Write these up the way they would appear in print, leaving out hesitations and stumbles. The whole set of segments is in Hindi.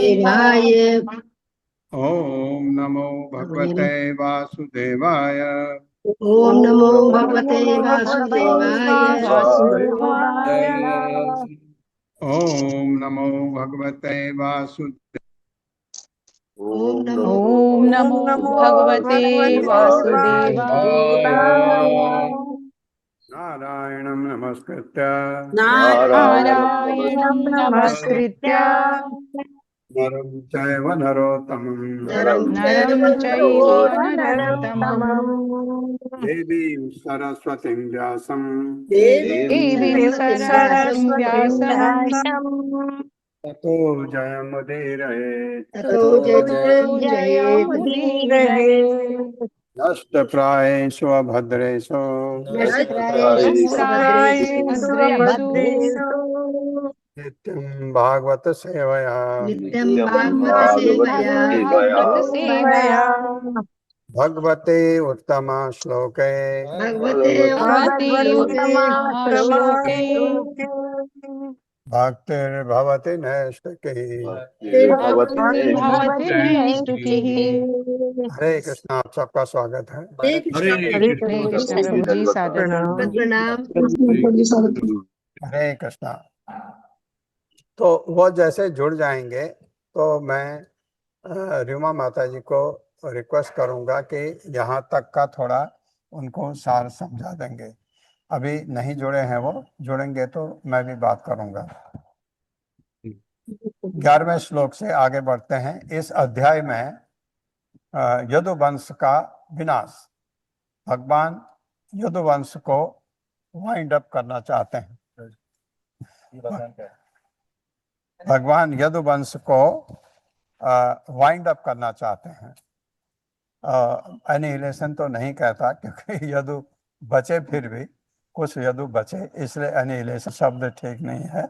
देवाय। ओम नमो भगवते वासुदेवाय। ओम नमो भगवते वासुदेवाय। ओम नमो भगवते वासुदेवाय। ओम नमो ओम नमो भगवते वासुदेवाय। नारायणं नमस्कृत्य नारायणं नमस्कृत्य नरं चैव नरोत्तमं नरं नरं चैव नरोत्तमम्। नरोत्तमम् देवीं सरस्वतीं व्यासं देवीं सरस्वतीं व्यासं ततो जयमुदीरयेत्। ततो जयमुदीरये। नष्टप्रायेषु अभद्रेषु नष्टप्रायेषु भद्रेषु नित्यं भागवत सेवया नित्यं भागवत सेवया भागवत सेवया भगवते उत्तमा श्लोके भगवते भगवते श्लोके उत्तमा श्लोके भक्तिर्भवति नैष्ठिकी। भक्तिर्भवति नैष्ठिकीः। हरे कृष्णा, आप सबका स्वागत है। हरे कृष्ण हरे कृष्ण प्रभु जी, सादर प्रणाम। प्रणाम। हरे कृष्णा। तो वो जैसे जुड़ जाएंगे तो मैं रीमा माता जी को रिक्वेस्ट करूंगा कि यहाँ तक का थोड़ा उनको सार समझा देंगे। अभी नहीं जुड़े हैं, वो जुड़ेंगे तो मैं भी बात करूंगा। 11वें श्लोक से आगे बढ़ते हैं। इस अध्याय में यदुवंश का विनाश, भगवान यदुवंश को वाइंड अप करना चाहते हैं। भगवान यदुवंश को वाइंड अप करना चाहते हैं। एनिहिलेशन तो नहीं कहता, क्योंकि यदु बचे, फिर भी कुछ यदु बचे, इसलिए एनिहिलेशन शब्द ठीक नहीं है।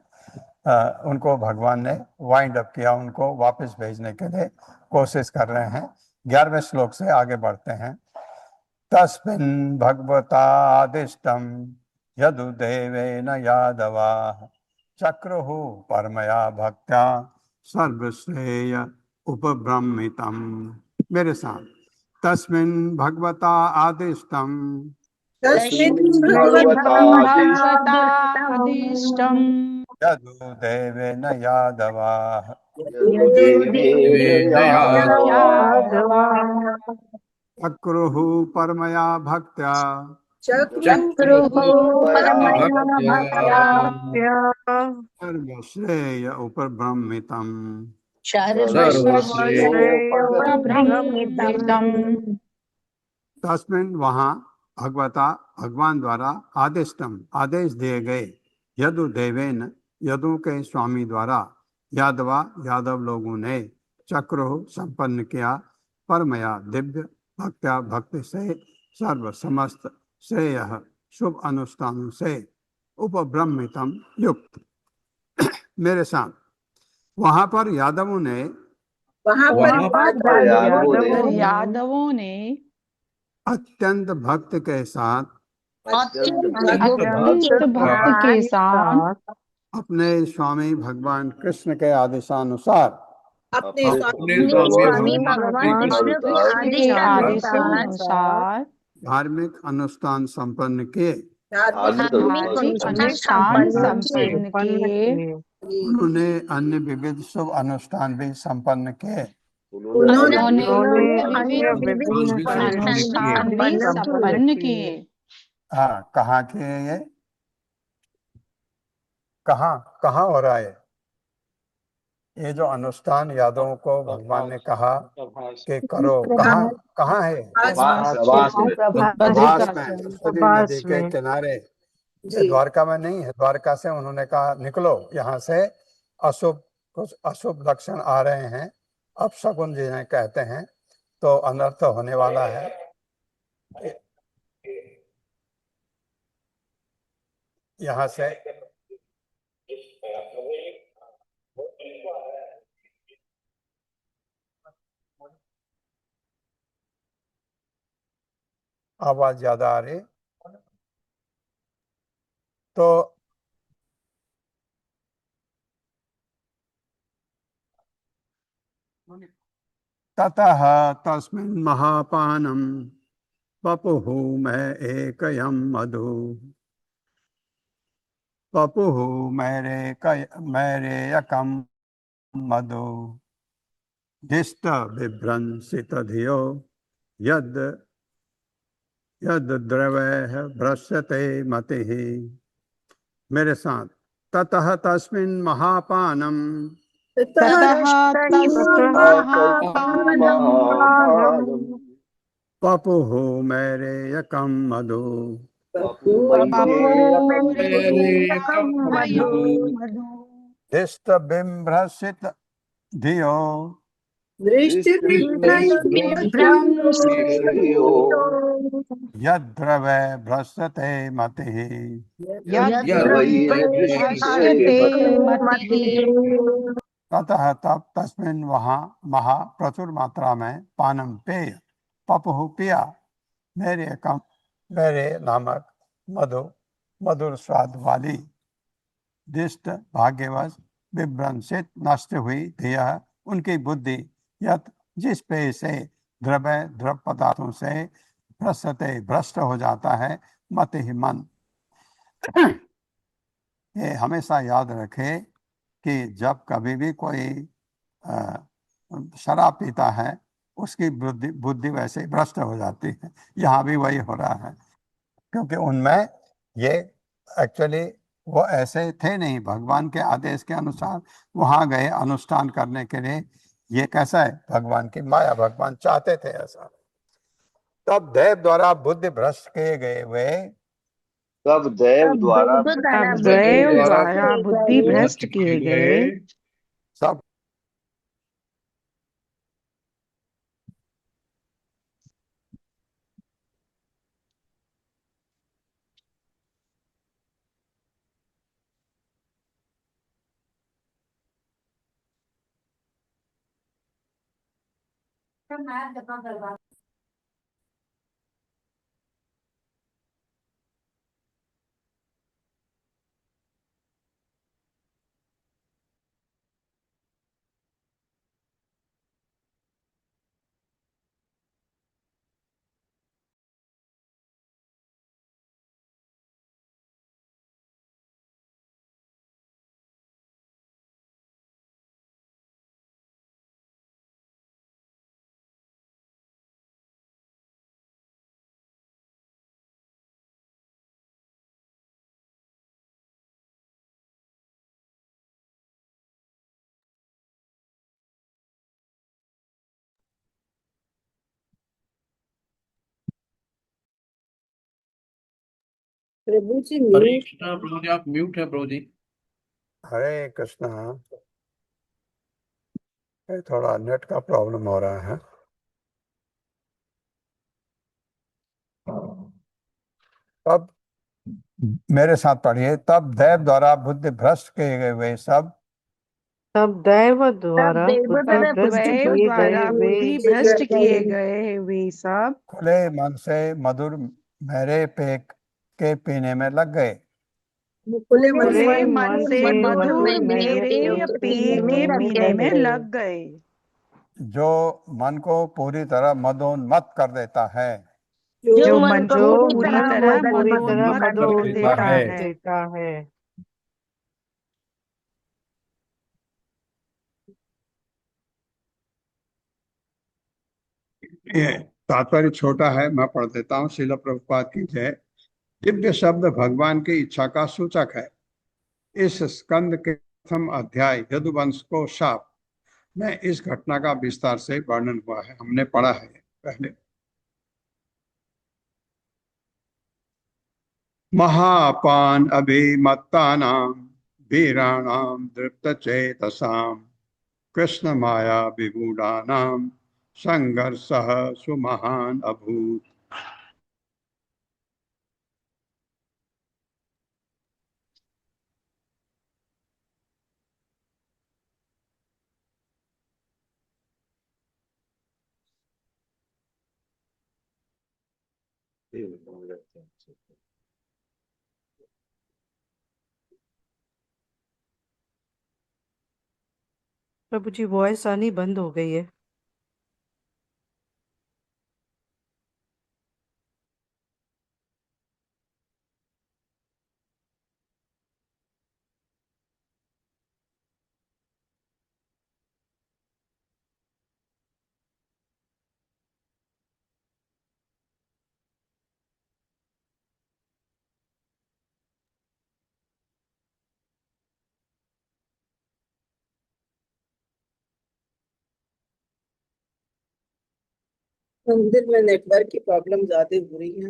उनको भगवान ने वाइंड अप किया, उनको वापस भेजने के लिए कोशिश कर रहे हैं। 11वें श्लोक से आगे बढ़ते हैं। तस्मिन् भगवता आदिष्टं यदुदेवेन यादवाः चक्रुः परमया भक्त्या सर्वश्रेय उपब्रह्मितम्। मेरे साथ, तस्मिन् भगवता आदिष्टं भगवतादिष्टं यदुदेवेन यादवाः यादवाः चक्रुः परमया भक्त्या चक्रुः परमया भक्त्या सर्वश्रेय उपब्रह्मितम्। सर्वश्रेय उपब्रह्मितम्। तस्मिन्, वहाँ, भगवता भगवान द्वारा आदिष्टम आदेश दिए गए, यदु देवेन यदु के स्वामी द्वारा, यादवा यादव लोगों ने, चक्र संपन्न किया, परमया दिव्य भक्त्या भक्ति से, सर्व समस्त श्रेय शुभ अनुष्ठानों से, उपब्रह्मितम युक्त। मेरे साथ, वहां पर यादवों ने यादवों ने अत्यंत भक्त के साथ अत्यंत भक्त के साथ अपने स्वामी भगवान कृष्ण के आदेशानुसार अपने स्वामी भगवान कृष्ण के आदेशानुसार धार्मिक अनुष्ठान संपन्न किए। धार्मिक अनुष्ठान संपन्न किए। उन्होंने अन्य विविध शुभ अनुष्ठान भी संपन्न किए। उन्होंने विविध अनुष्ठान भी संपन्न किए। हाँ, कहाँ किए ये? कहाँ कहाँ हो रहा है ये जो अनुष्ठान यादवों को भगवान ने कहा कि करो? कहाँ कहाँ है? प्रभास में, सरस्वती नदी के किनारे। ये द्वारका में नहीं है। द्वारका से उन्होंने कहा निकलो यहाँ से, अशुभ, कुछ अशुभ लक्षण आ रहे हैं, अपशकुन जिन्हें कहते हैं, तो अनर्थ होने वाला है। यहाँ से आवाज ज्यादा आ रही, तो ततः तस्मिन् महापानं पपुः एकयं मधु पपुः मैरेयकं मधु दिष्ट बिभ्रंसित धियो यद यद द्रवैः भ्रश्यते मतिः। मेरे साथ, ततः तस्मिन् महापानं ततः ततः तस्मिन् महापानं पपुः मैरेयकं मधु पपुरेकं मधु दिष्ट बिभ्रंसित धियो यद्रवै भ्रश्यते मतिः। यद्भ्रष्यते मतिः। ततः तब तस्मिन् वहाँ महा प्रचुर मात्रा में पानम पेय पपुहु पिया मेरे नामक मधु मधुर स्वाद वाली दिष्ट भाग्यवश विभ्रंशित नष्ट हुई धिया उनकी बुद्धि यत जिस पेय से द्रव पदार्थों से भ्रष्टते भ्रष्ट हो जाता है मत ही मन। ये हमेशा याद रखे कि जब कभी भी कोई शराब पीता है उसकी बुद्धि वैसे ही भ्रष्ट हो जाती है। यहाँ भी वही हो रहा है, क्योंकि उनमें ये एक्चुअली वो ऐसे थे नहीं, भगवान के आदेश के अनुसार वहां गए अनुष्ठान करने के लिए। ये कैसा है, भगवान की माया, भगवान चाहते थे ऐसा। तब देव द्वारा बुद्धि भ्रष्ट किए गए वे तब देव द्वारा बुद्धि भ्रष्ट किए गए सब प्रभु जी हरे म्यूट। कृष्णा प्रभु जी, आप म्यूट है प्रभु जी। हरे कृष्णा, थोड़ा नेट का प्रॉब्लम हो रहा है। तब मेरे साथ पढ़िए, तब देव द्वारा बुद्धि भ्रष्ट किए गए वे सब तब दैव द्वारा बुद्धि भ्रष्ट किए गए वे सब खुले मन से मधुर मेरे पे के पीने में लग गए। खुले मन खुले से मन से मधुर मेरे पेय के पीने में लग गए, जो मन को पूरी तरह मदोन्मत्त कर देता है। जो मन को पूरी तरह मदोन्मत्त कर देता है। ये तात्पर्य छोटा है, मैं पढ़ देता हूँ। श्रील प्रभुपाद की जय। दिव्य शब्द भगवान की इच्छा का सूचक है। इस स्कंद के प्रथम अध्याय यदुवंश को शाप में इस घटना का विस्तार से वर्णन हुआ है, हमने पढ़ा है पहले। महापान अभिमत्तानां वीराणां दृप्तचेतसां कृष्ण माया विगूढ़ानां संघर्षः सुमहान अभूत्। प्रभु जी वॉइस आनी बंद हो गई है। मंदिर में नेटवर्क की प्रॉब्लम ज्यादा हो रही है।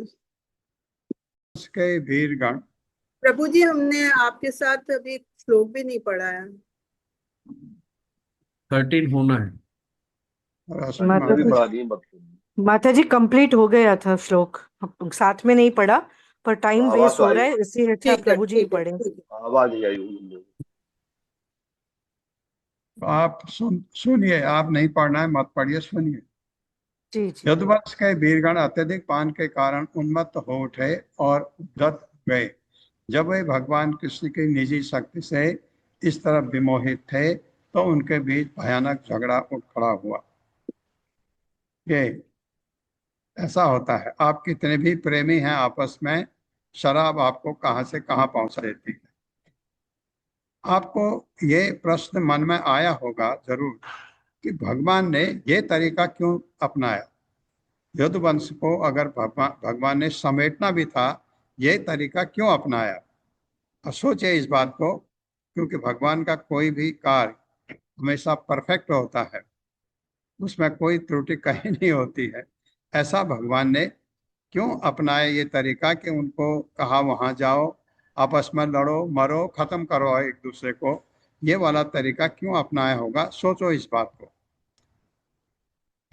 उसके वीरगण प्रभु जी हमने आपके साथ अभी श्लोक भी नहीं पढ़ा है। 13 होना है। माता अभी जी बढ़ा दिए बक्से। माता जी कंप्लीट हो गया था श्लोक, साथ में नहीं पढ़ा, पर टाइम आवाज वेस्ट तो हो आई, रहा है, इससे अच्छा ठीक है प्रभु जी ही ठीक है पढ़े। ठीक है। आवाज नहीं आई होगी। आप सुनिए, आप नहीं पढ़ना है, मत पढ़िए, सुनिए। जी जी। यदुवंश के वीरगण अत्यधिक पान के कारण उन्मत्त हो उठे और उद्धत गए। जब वे भगवान कृष्ण की निजी शक्ति से इस तरह विमोहित थे तो उनके बीच भयानक झगड़ा उठ खड़ा हुआ। ये ऐसा होता है, आप कितने भी प्रेमी हैं आपस में, शराब आपको कहां से कहां पहुंचा देती है। आपको ये प्रश्न मन में आया होगा जरूर कि भगवान ने ये तरीका क्यों अपनाया। यदुवंश को अगर भगवान ने समेटना भी था, ये तरीका क्यों अपनाया। और सोचे इस बात को, क्योंकि भगवान का कोई भी कार्य हमेशा परफेक्ट होता है, उसमें कोई त्रुटि कहीं नहीं होती है। ऐसा भगवान ने क्यों अपनाया ये तरीका कि उनको कहा वहां जाओ, आपस में लड़ो मरो खत्म करो एक दूसरे को, ये वाला तरीका क्यों अपनाया होगा, सोचो इस बात को।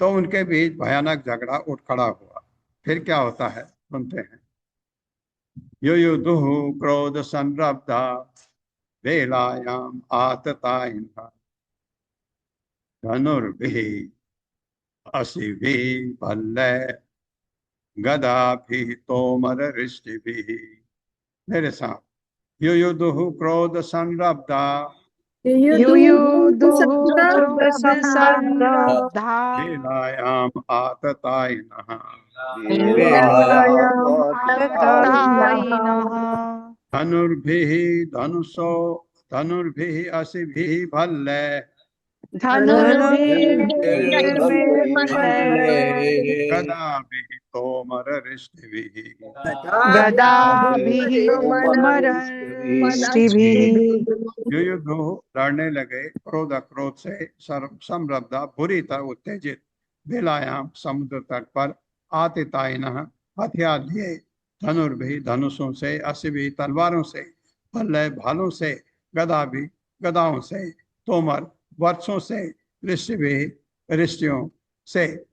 तो उनके बीच भयानक झगड़ा उठ खड़ा हुआ। फिर क्या होता है सुनते हैं। युयुधुः क्रोध संरब्धा वेलायाम आततायिनः धनुर्भिः असिभिः भल्लैः गदाभिः तोमररिष्टिभिः। मेरे साथ, युयुधुः क्रोध संरब्धा युयुधुः संरब्धा क्रोधसंरब्धा वेलायाम आततायिनः वेलायाम् आततायिनः आततायिनः धनुर्भिः धनुर्भिः असिभिः भल्लैः धनुर्भिः गदाभिः तोमररिष्टिभिः गदाभिः तोमररिष्टिभिः। युयुधुः लड़ने लगे क्रोध क्रोध से संरब्धा बुरी तरह उत्तेजित, बेलायाम समुद्र तट पर आतितायिनः हथियार लिए, धनुर्भिः धनुषों से, असिभिः तलवारों से, भल्लैः भालों से, गदाभिः गदाओं से, तोमर वर्षों से, ऋषिभिः ऋषियों से।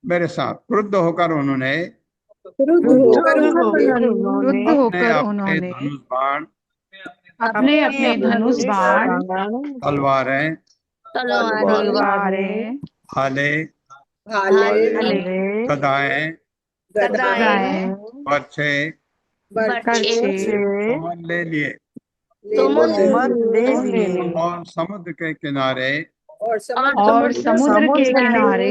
मेरे साथ क्रुद्ध होकर उन्होंने क्रुद्ध अपने होकर अपने उन्होंने धनुष बाण, अपने अपने धनुष बाण, तलवारें, तलवारें, भाले, भाले गदाएं, गदाएं, बर्छे, करछे, तोमर ले लिए तोमर ले लिए और समुद्र के किनारे और और समुद्र के किनारे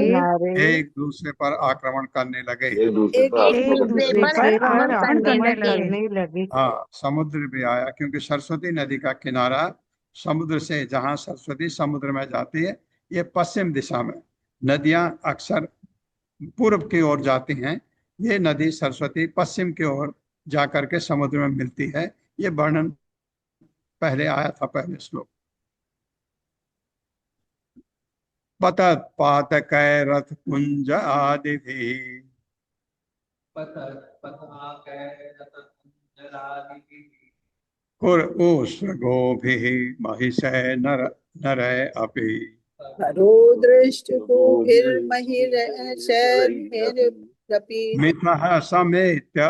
एक दूसरे पर आक्रमण करने लगे। एक दूसरे पर एक दूसरे पर आक्रमण करने लगे। हाँ, समुद्र भी आया, क्योंकि सरस्वती नदी का किनारा समुद्र से, जहाँ सरस्वती समुद्र में जाती है, ये पश्चिम दिशा में। नदियां अक्सर पूर्व की ओर जाती हैं, ये नदी सरस्वती पश्चिम की ओर जाकर के समुद्र में मिलती है। ये वर्णन पहले आया था, पहले श्लोक। पतत पातकै रथ कुंज आदि भी कुर ऊष्र गोभिः महिषै नरै अपि हरो दृष्ट गोभिर्महिर्षैर्भिरपि मिथः समेत्य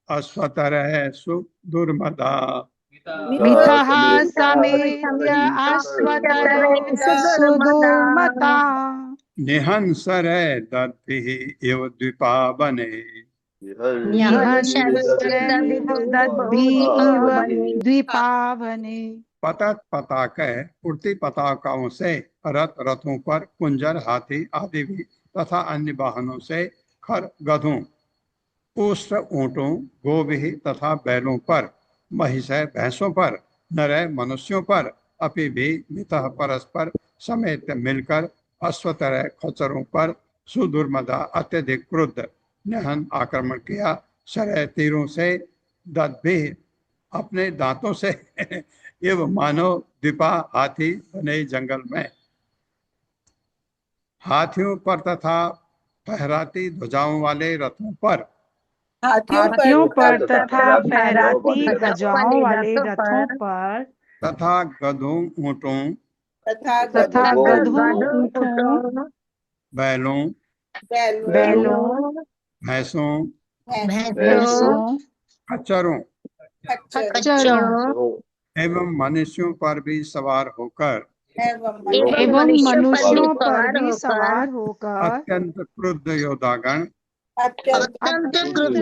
अश्वतरः सुदुर्मदा मिथः समेत्य अश्वतरः सुदुर्मता निहंसरै दद्भिः इव द्विपावने निहंसरैर्दद्भिः इव द्विपावने। पतत पताके उड़ती पताकाओं से रथ रथों पर कुंजर हाथी आदि भी तथा अन्य वाहनों से खर गधों उष्ट ऊंटों गोभी तथा बैलों पर महिषै भैंसों पर नर मनुष्यों पर अपि भी मितः परस्पर समेत मिलकर अश्वतर खच्चरों पर सुदुर्मदा अत्यधिक क्रुद्ध निहन आक्रमण किया। शरय तीरों से दद्भि अपने दांतों से एवं मानव द्विपा हाथी बने जंगल में हाथियों पर तथा फहराती ध्वजाओं वाले रथों पर हाथियों पर तथा फहराती ध्वजाओं वाले रथों पर तथा गधों ऊंटों तथा गधों ऊंटों बैलों बैलों भैंसों भैंसों खच्चरों खच्चरों एवं मनुष्यों पर भी सवार होकर एवं मनुष्यों पर भी सवार होकर अत्यंत क्रुद्ध योद्धागण अत्यंत क्रुद्ध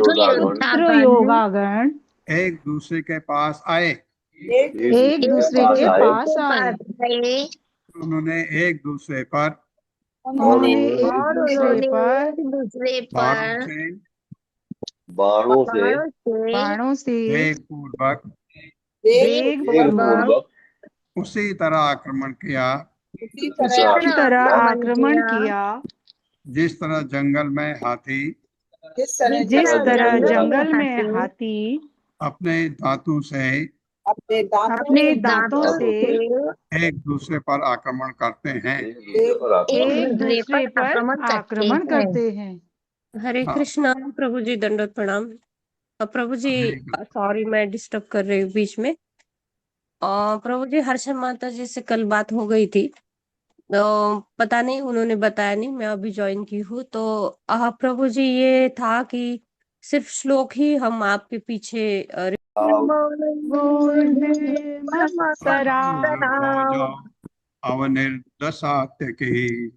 योगागण एक दूसरे के पास आए। एक दूसरे के पास आए। उन्होंने एक दूसरे पर बाणों से वेग पूर्वक उसी तरह आक्रमण किया उसी तरह आक्रमण किया जिस तरह जंगल में हाथी जिस तरह जंगल में हाथी अपने दांतों से एक दूसरे पर आक्रमण करते हैं। एक दूसरे पर आक्रमण करते हैं। हरे हाँ। कृष्णा। प्रभु जी दंडवत प्रणाम। प्रभु जी सॉरी मैं डिस्टर्ब कर रही हूँ बीच में। प्रभु जी हर्षा माता जी से कल बात हो गई थी, तो पता नहीं उन्होंने बताया नहीं, मैं अभी ज्वाइन की हूँ। तो प्रभु जी ये था कि सिर्फ श्लोक ही हम आपके पीछे अवनिर्दशात्य की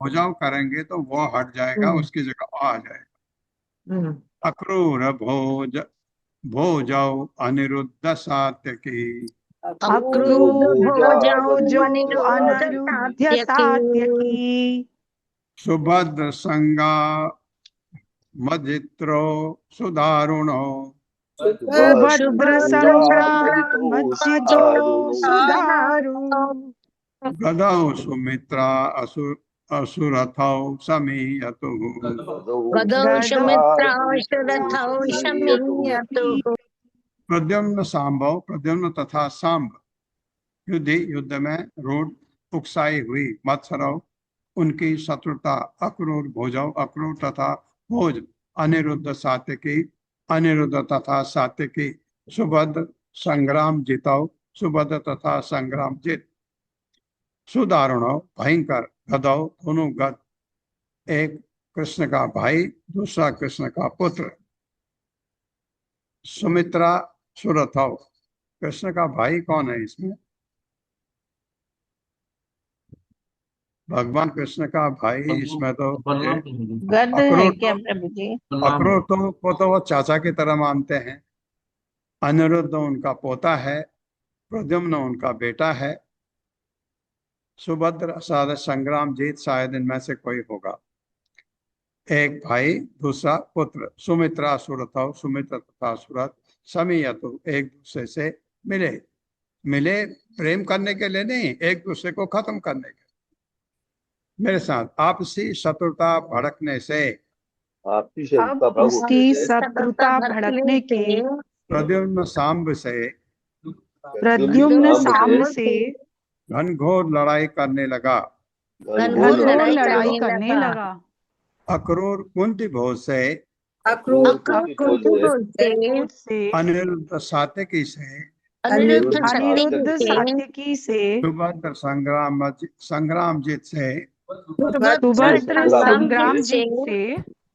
भुजाओ करेंगे तो वो हट जाएगा, उसकी जगह आ जाएगा। अक्रूर भोज भोजाओ अनिरुद्ध सात्य की सुभद्र संगा मजित्रो सुदारुणो सुभद्र गदौ सुमित्रा असुरथौ समीयतु प्रद्युम्न सांबव प्रद्युम्न तथा सांब युद्ध में रूढ़ उकसाई हुई मत्सरव उनकी शत्रुता अक्रूर भोजव अक्रूर तथा भोज अनिरुद्ध सात्यकी अनिरुद्ध तथा सात्यकी सुभद्र संग्राम जिताओ सुभद्र तथा संग्राम जित सुदारुणव भयंकर गदव दोनों गद एक कृष्ण का भाई दूसरा कृष्ण का पुत्र सुमित्रा सुरथव कृष्ण का भाई कौन है इसमें? भगवान कृष्ण का भाई इसमें तो अक्रूर तो वो चाचा की तरह मानते हैं। अनिरुद्ध उनका पोता है, प्रद्युम्न उनका बेटा है, सुभद्र शायद संग्राम जीत शायद इनमें से कोई होगा। एक भाई दूसरा पुत्र सुमित्रा सुरथ सुमित्र तथा सुरथ समीयतु एक दूसरे से मिले प्रेम करने के लिए नहीं, एक दूसरे को खत्म करने के। मेरे साथ आपसी शत्रुता भड़कने से उसकी शत्रुता भड़कने के प्रद्युम्न सांब से घनघोर लड़ाई करने लगा। अक्रूर कुंती भोज से अनिरुद्ध सात्यकी से सुभद्र संग्रामजीत से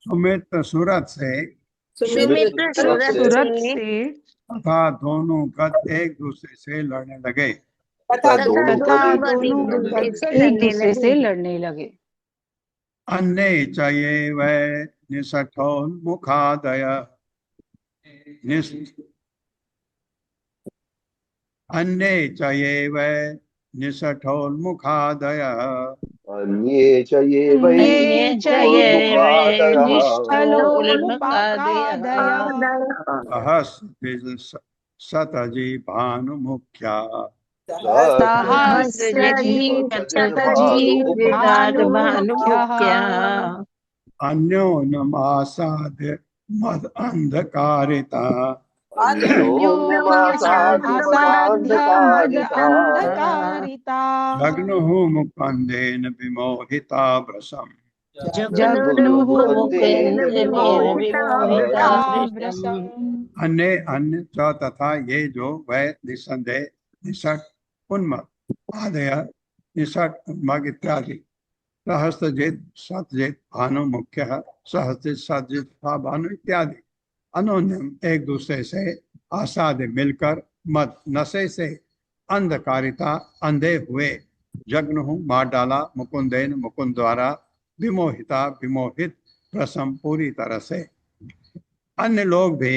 सुमित्र सूरत से तथा दोनों गद एक दूसरे से लड़ने लगे। अन्ये च ये वै निषठोन्मुखादय अन्ये च ये वै निषठोन्मुखादय अन्ये च ये वै अन्ये च ये वै निष्फलोन्मुखादयः सहस्रजिभानुमुख्या सहस्रजीभानुमुख्यः अन्योन्यमासाद्य मद अंधकारिता अन्योन्यमासाद्य मद अंधकारिता जग्नुः मुकुन्देन विमोहिता भ्रशम् जग्नुः मुकुन्देन विमोहिता भ्रशम्। अन्य अन्य च तथा ये जो वै निसंदेह निषट उन्मत्त आदय निषट उन्मग इत्यादि सहस्रजित सतजित भानु मुख्य सहस्रजित सतजित भानु इत्यादि अनोन्यम एक दूसरे से आसाद मिलकर मद नशे से अंधकारिता अंधे हुए जग्न मार डाला मुकुंदेन मुकुंद द्वारा विमोहिता विमोहित प्रसम पूरी तरह से अन्य लोग भी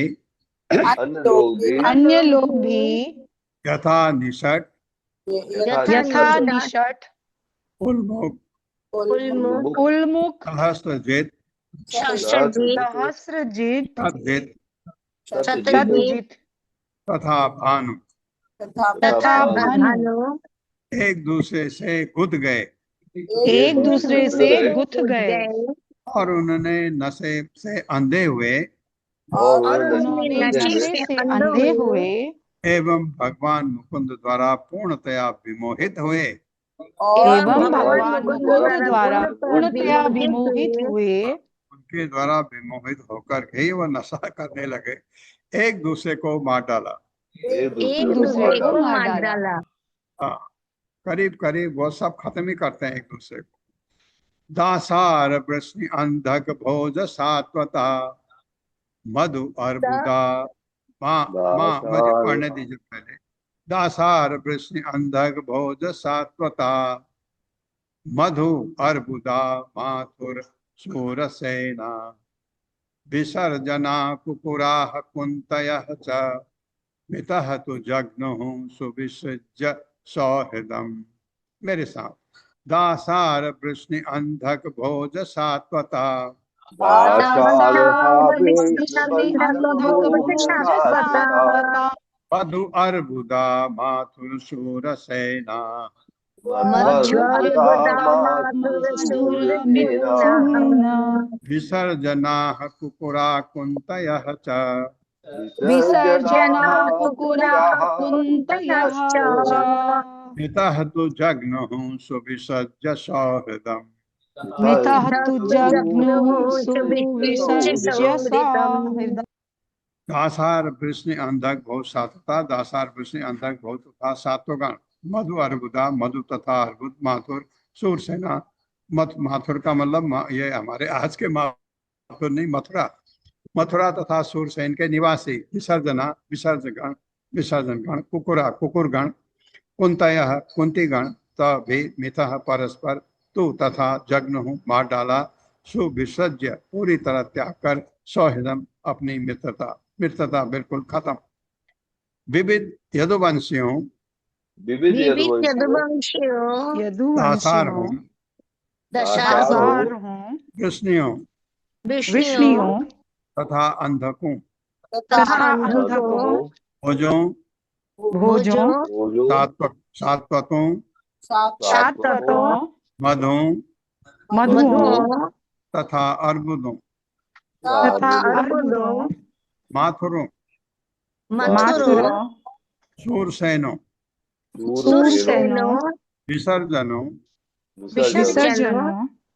यथा निषट उल्मुख सहस्रजित सतजित तथा भानु एक दूसरे से गुद गए और उन्होंने नशे से अंधे हुए एवं भगवान मुकुंद द्वारा पूर्णतया विमोहित हुए उनके द्वारा विमोहित होकर ही वह नशा करने लगे एक दूसरे को मार डाला करीब करीब वो सब खत्म ही करते हैं एक दूसरे को दासार वृष्णि अंधक भोज सात्वता मधु अर्बुदा मुझे पढ़ने दीजिए पहले दासार वृष्णि अंधक भोज सात्वता मधु अर्बुदा माथुर सूरसेना विसर्जना कुकुराः कुन्तयः च मितः तु जग्नुः सुविसृज्य सौहृदम् मेरे साथ दासार वृष्णि अंधक भोज सात्वता मधु अर्बुदा माथुर शूरसेना विसर्जनाः कुकुरा कुन्तयः च मितः तु जग्नुः सुविसर्ज्य सौहृदम् दासार वृष्णि अंधक बहुत सात्वता दासार वृष्णि अंधक बहुत तथा सात्वगण मधु अर्बुदा मधु तथा अर्बुद माथुर सूरसेना माथुर का मतलब ये हमारे आज के माथुर नहीं मथुरा तथा सूरसेन के निवासी विसर्जना विसर्जन गण कुकुरा कुकुरगण कुंतयः कुंतीगण तभी मितः परस्पर तू तथा जग्नुः मार डाला सुविसर्ज्य पूरी तरह त्याग कर सौहृदम अपनी मित्रता बिल्कुल खत्म विविध यदुवंशियों दासार हूँ वृष्णियों तथा अंधकों भोजों सात्वतों मधुओं तथा अर्बुदों माथुरों सूरसेनों विसर्जनों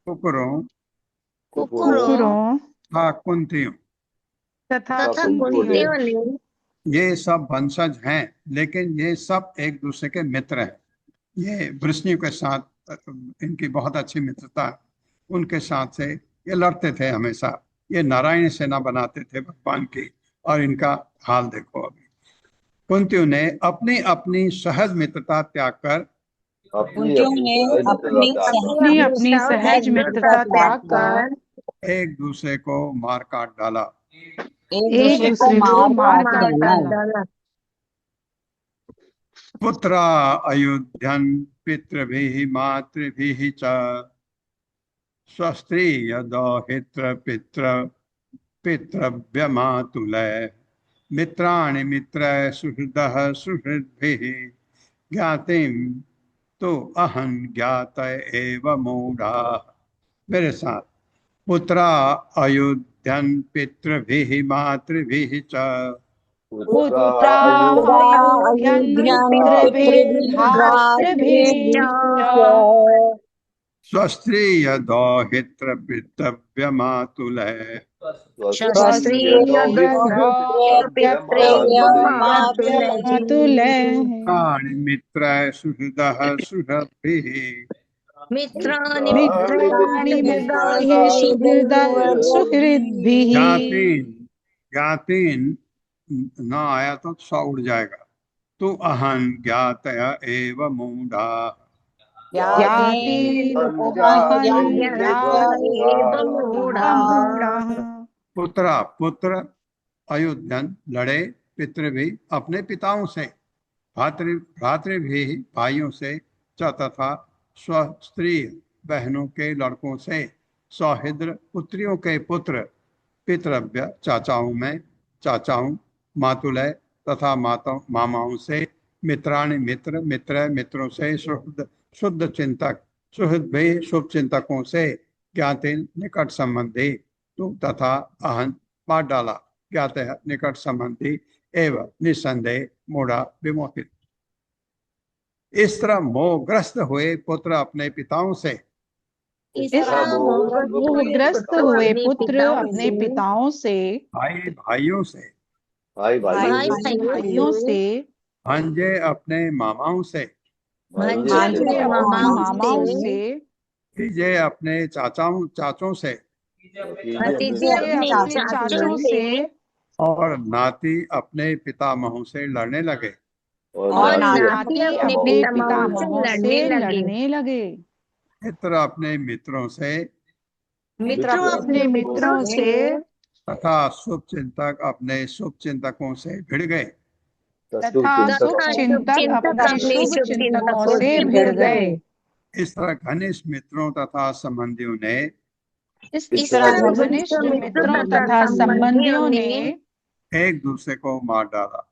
कुकुरों तथा कुंतियों ये सब वंशज हैं लेकिन ये सब एक दूसरे के मित्र हैं ये वृष्णियों के साथ इनकी बहुत अच्छी मित्रता है उनके साथ से ये लड़ते थे हमेशा ये नारायण सेना बनाते थे भगवान की और इनका हाल देखो अभी कुंतियों ने अपनी अपनी सहज मित्रता त्याग कर अपनी उन्होंने अपनी अपनी अपनी सहज मित्रता त्याग कर एक दूसरे को मार काट डाला। एक दूसरे को मार काट डाला। पुत्रा अयुध्यन पितृभिः मातृभिः च स्वस्त्रियदौहित्र पितृव्यमातुलः मित्राणि मित्रैः सुहृदः सुहृद्भिः ज्ञातिं तो अहं ज्ञात एव मूढ़ाः। मेरे साथ, पुत्रा अयुध्यन पितृभिः मातृभिः च पुत्रा अयुध्यन् पितृभिर्भातृभिः च स्वस्त्रियदौहित्र पितृव्यमातुलः मित्राणि मित्रैः सुहृदः सुहृद्भिः मित्राणि मित्रैः सुहृद्भिः ज्ञातीन ना आया तो सा उड़ जाएगा। तू अहं ज्ञातय एव मूढ़ा। पुत्रा पुत्र अयुध्यन लड़े पितृ भी अपने पिताओं से भ्रातृ भी भाइयों से च तथा स्वस्त्री बहनों के लड़कों से सौहृद्र पुत्रियों के पुत्र पितृव्य चाचाओं मातुलय तथा मामाओं से मित्राणि मित्रों से शुद्ध चिंतक सुहृद भी शुभ चिंतकों से ज्ञातिन निकट संबंधी तू तथा अहं मार डाला ज्ञात है निकट संबंधी एवं निसंदेह मूढ़ा विमोहित। इस तरह मोहग्रस्त हुए पुत्र अपने पिताओं से मोहग्रस्त हुए पुत्र अपने पिताओं से भाइयों से भाइयों से भांजे अपने मामाओं से मामाओं से भतीजे अपने चाचों से चाचों से और नाती अपने पितामहों से लड़ने लगे और नाती अपने पितामहों से लड़ने लगे। मित्र अपने मित्रों से तथा शुभ चिंतक अपने शुभ चिंतकों से भिड़ गए तथा शुभ चिंतक अपने शुभ चिंतकों से भिड़ गए। इस तरह घनिष्ठ मित्रों तथा संबंधियों ने इस तरह घनिष्ठ मित्रों तथा संबंधियों ने एक दूसरे को मार डाला।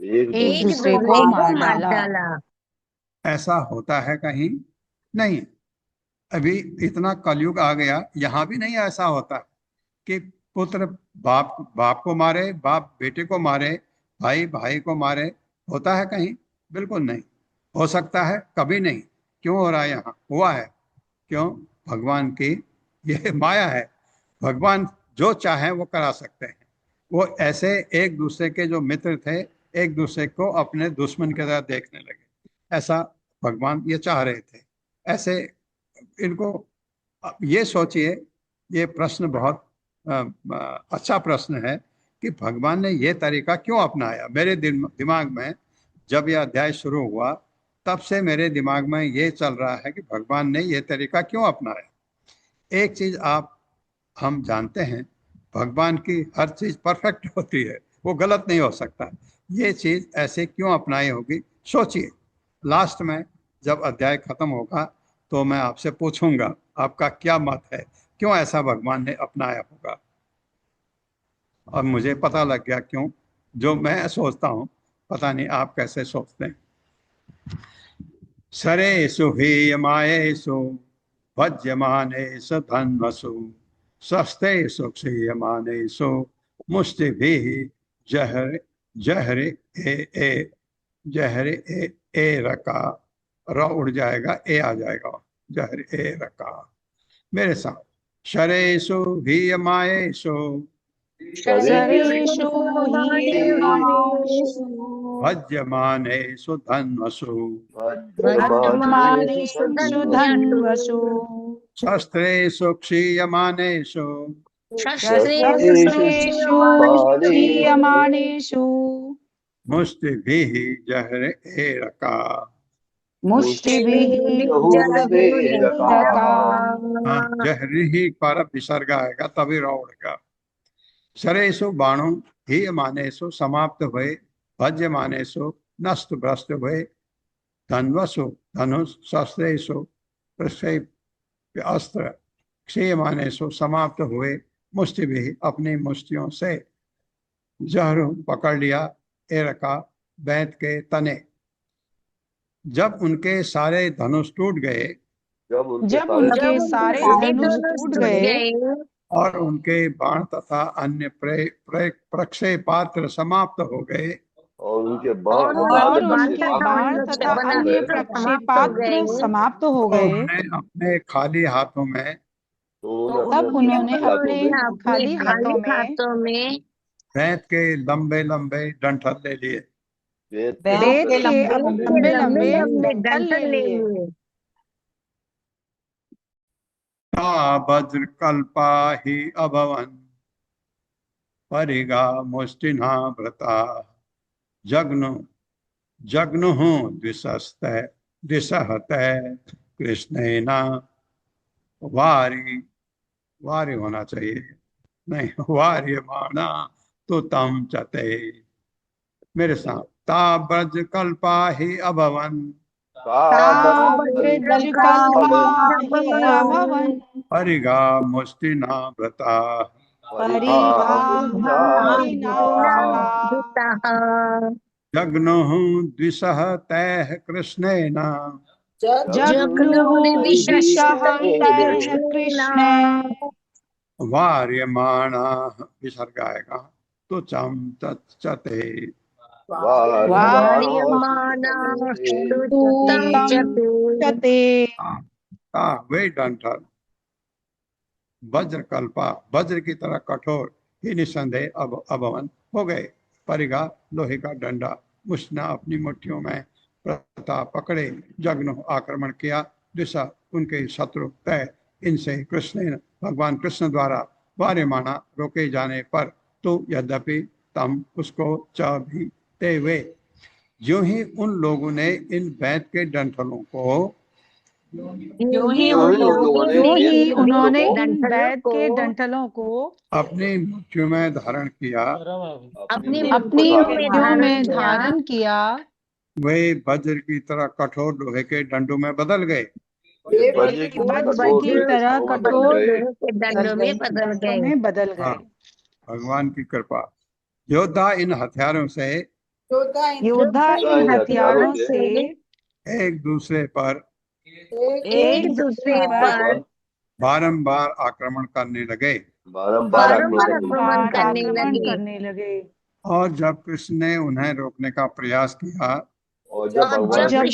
एक दूसरे को मार डाला। ऐसा होता है कहीं नहीं। अभी इतना कलयुग आ गया, यहाँ भी नहीं ऐसा होता कि पुत्र बाप को मारे, बाप बेटे को मारे, भाई भाई को मारे। होता है कहीं? बिल्कुल नहीं हो सकता है, कभी नहीं। क्यों हो रहा है? यहाँ हुआ है। क्यों? भगवान की ये माया है। भगवान जो चाहे वो करा सकते हैं। वो ऐसे एक दूसरे के जो मित्र थे एक दूसरे को अपने दुश्मन की तरह देखने लगे। ऐसा भगवान ये चाह रहे थे। ऐसे इनको ये सोचिए, ये प्रश्न बहुत अच्छा प्रश्न है कि भगवान ने ये तरीका क्यों अपनाया। मेरे दिमाग में जब यह अध्याय शुरू हुआ तब से मेरे दिमाग में ये चल रहा है कि भगवान ने ये तरीका क्यों अपनाया। एक चीज हम जानते हैं, भगवान की हर चीज परफेक्ट होती है, वो गलत नहीं हो सकता। ये चीज ऐसे क्यों अपनाई होगी, सोचिए। लास्ट में जब अध्याय खत्म होगा तो मैं आपसे पूछूंगा आपका क्या मत है, क्यों ऐसा भगवान ने अपनाया होगा। और मुझे पता लग गया क्यों। जो मैं सोचता हूँ पता नहीं आप कैसे सोचते हैं। सरेषु हीयमायेषु भज्यमानेषु धन्वसु स्वस्थेषु क्षीयमानेषु मुष्टिभिः जहर ए रका। र उड़ जाएगा, ए आ जाएगा, जहर ए रका। मेरे साथ, शरेषु हीयमायेषु भज्यमानेषु धन्वसु शस्त्रेषु क्षीयमानेषु मुष्टिभिः जहर ए रका। मुष्टिभिः जहुर्वेरका। हाँ, जहरी पर विसर्ग आएगा तभी रा उड़ेगा। शरेषु बाणों ही मानेषु समाप्त हुए, भज्य मानेषु नष्ट भ्रष्ट हुए, धन्वसु धनुष शस्त्रेषु प्रक्षेप्य अस्त्र, क्षय मानेषु समाप्त हुए, मुष्टि भी अपनी मुष्टियों से, जहर पकड़ लिया, एरका बैंत के तने। जब उनके सारे धनुष टूट गए जब उनके सारे धनुष टूट गए और उनके बाण तथा अन्य प्रक्षेपास्त्र समाप्त हो गए और उनके और उनके बाण तथा अन्य प्रक्षेपास्त्र समाप्त हो तो गए, उन्होंने अपने खाली हाथों में तब उन्होंने अपने खाली हाथों में बैंत के लंबे लंबे डंठल ले लिए। बेत के लंबे लंबे डंठल ले लिए। वज्र कल्पा ही अभवन परिगा मुष्टिना व्रता, जग्नु जग्नु द्विसहते कृष्णेना वारी वारी होना चाहिए, नहीं वार्यमाणा तो तम चते। मेरे साथ ता ब्रज कल्पा ही अभवन परिगा मुष्टिना व्रता, जग्नु द्विसहतैः कृष्णेन वार्यमाणा विसर्ग आएगा तो चम चते। वे डंठल वज्र कल्पा वज्र की तरह कठोर ही निसंदेह अब अभवन हो गए। परिगा लोहे का डंडा मुष्टिना अपनी मुट्ठियों में प्रता पकड़े, जग्नु आक्रमण किया, दिशा उनके शत्रु तय इनसे कृष्ण भगवान कृष्ण द्वारा वार्यमाणा रोके जाने पर तो यद्यपि तम उसको च भी ते वे। जो ही उन लोगों ने इन बैंत के डंठलों को उन्होंने इन बैंत के डंठलों को अपनी मुट्ठियों में धारण किया, अपनी मुट्ठियों में धारण किया, वे वज्र की तरह कठोर लोहे के डंडों में बदल गए। वज्र की तरह कठोर डंडों में बदल गए। भगवान की कृपा। योद्धा इन हथियारों से एक दूसरे पर बारंबार आक्रमण करने लगे। और जब कृष्ण ने उन्हें रोकने का प्रयास किया जब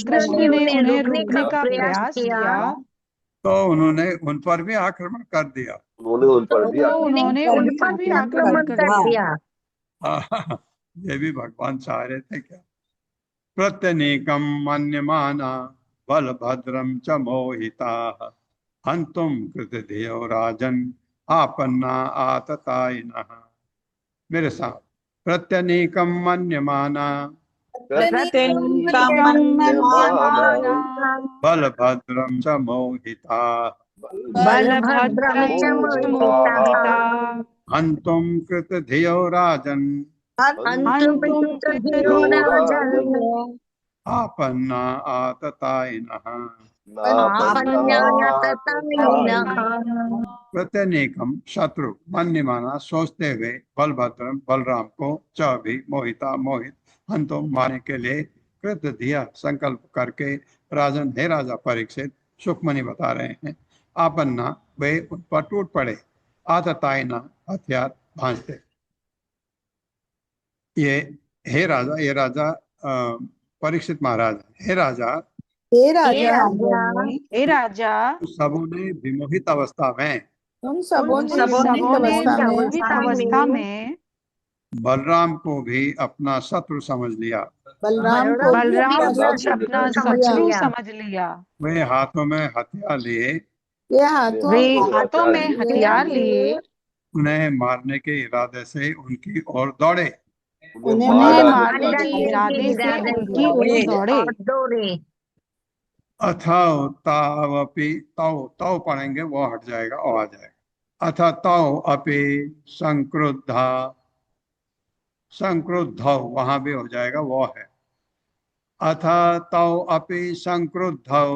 कृष्ण ने उन्हें रोकने का प्रयास किया तो उन्होंने उन पर भी आक्रमण कर दिया। उन्होंने उन पर भी आक्रमण कर दिया। ये भी भगवान चाह रहे थे क्या? प्रत्यनीकम मन्यमाना बलभद्रम च मोहिता, हंतुम कृत धियो राजन आपन्ना आततायिनः। मेरे साथ प्रत्यनीकम मन्यमाना बलभद्रम च मोहिता, हंतुम कृत धियो राजन आपन्ना आततायिनः। प्रत्यनेकम शत्रु मन्य माना सोचते हुए, बलभद्रम बलराम को च भी मोहिता मोहित, हंतो मारने के लिए, कृत दिया संकल्प करके, राजन हे राजा परीक्षित सुखमणि बता रहे हैं, आपन्ना वे उन पर टूट पड़े, आततायिना हथियार भांजते। ये हे राजा, ये राजा परीक्षित महाराज, हे राजा सबों ने विमोहित अवस्था में बलराम को भी अपना शत्रु समझ लिया। वे हाथों में हथियार लिए उन्हें मारने के इरादे से उनकी ओर दौड़े। अथ तावपि तौ तौ पढ़ेंगे वो हट जाएगा और आ जाएगा। अथ तौ अपि संक्रुद्धा, संक्रुद्धौ वहां भी हो जाएगा वो है। अथ तौ अपि संक्रुद्धौ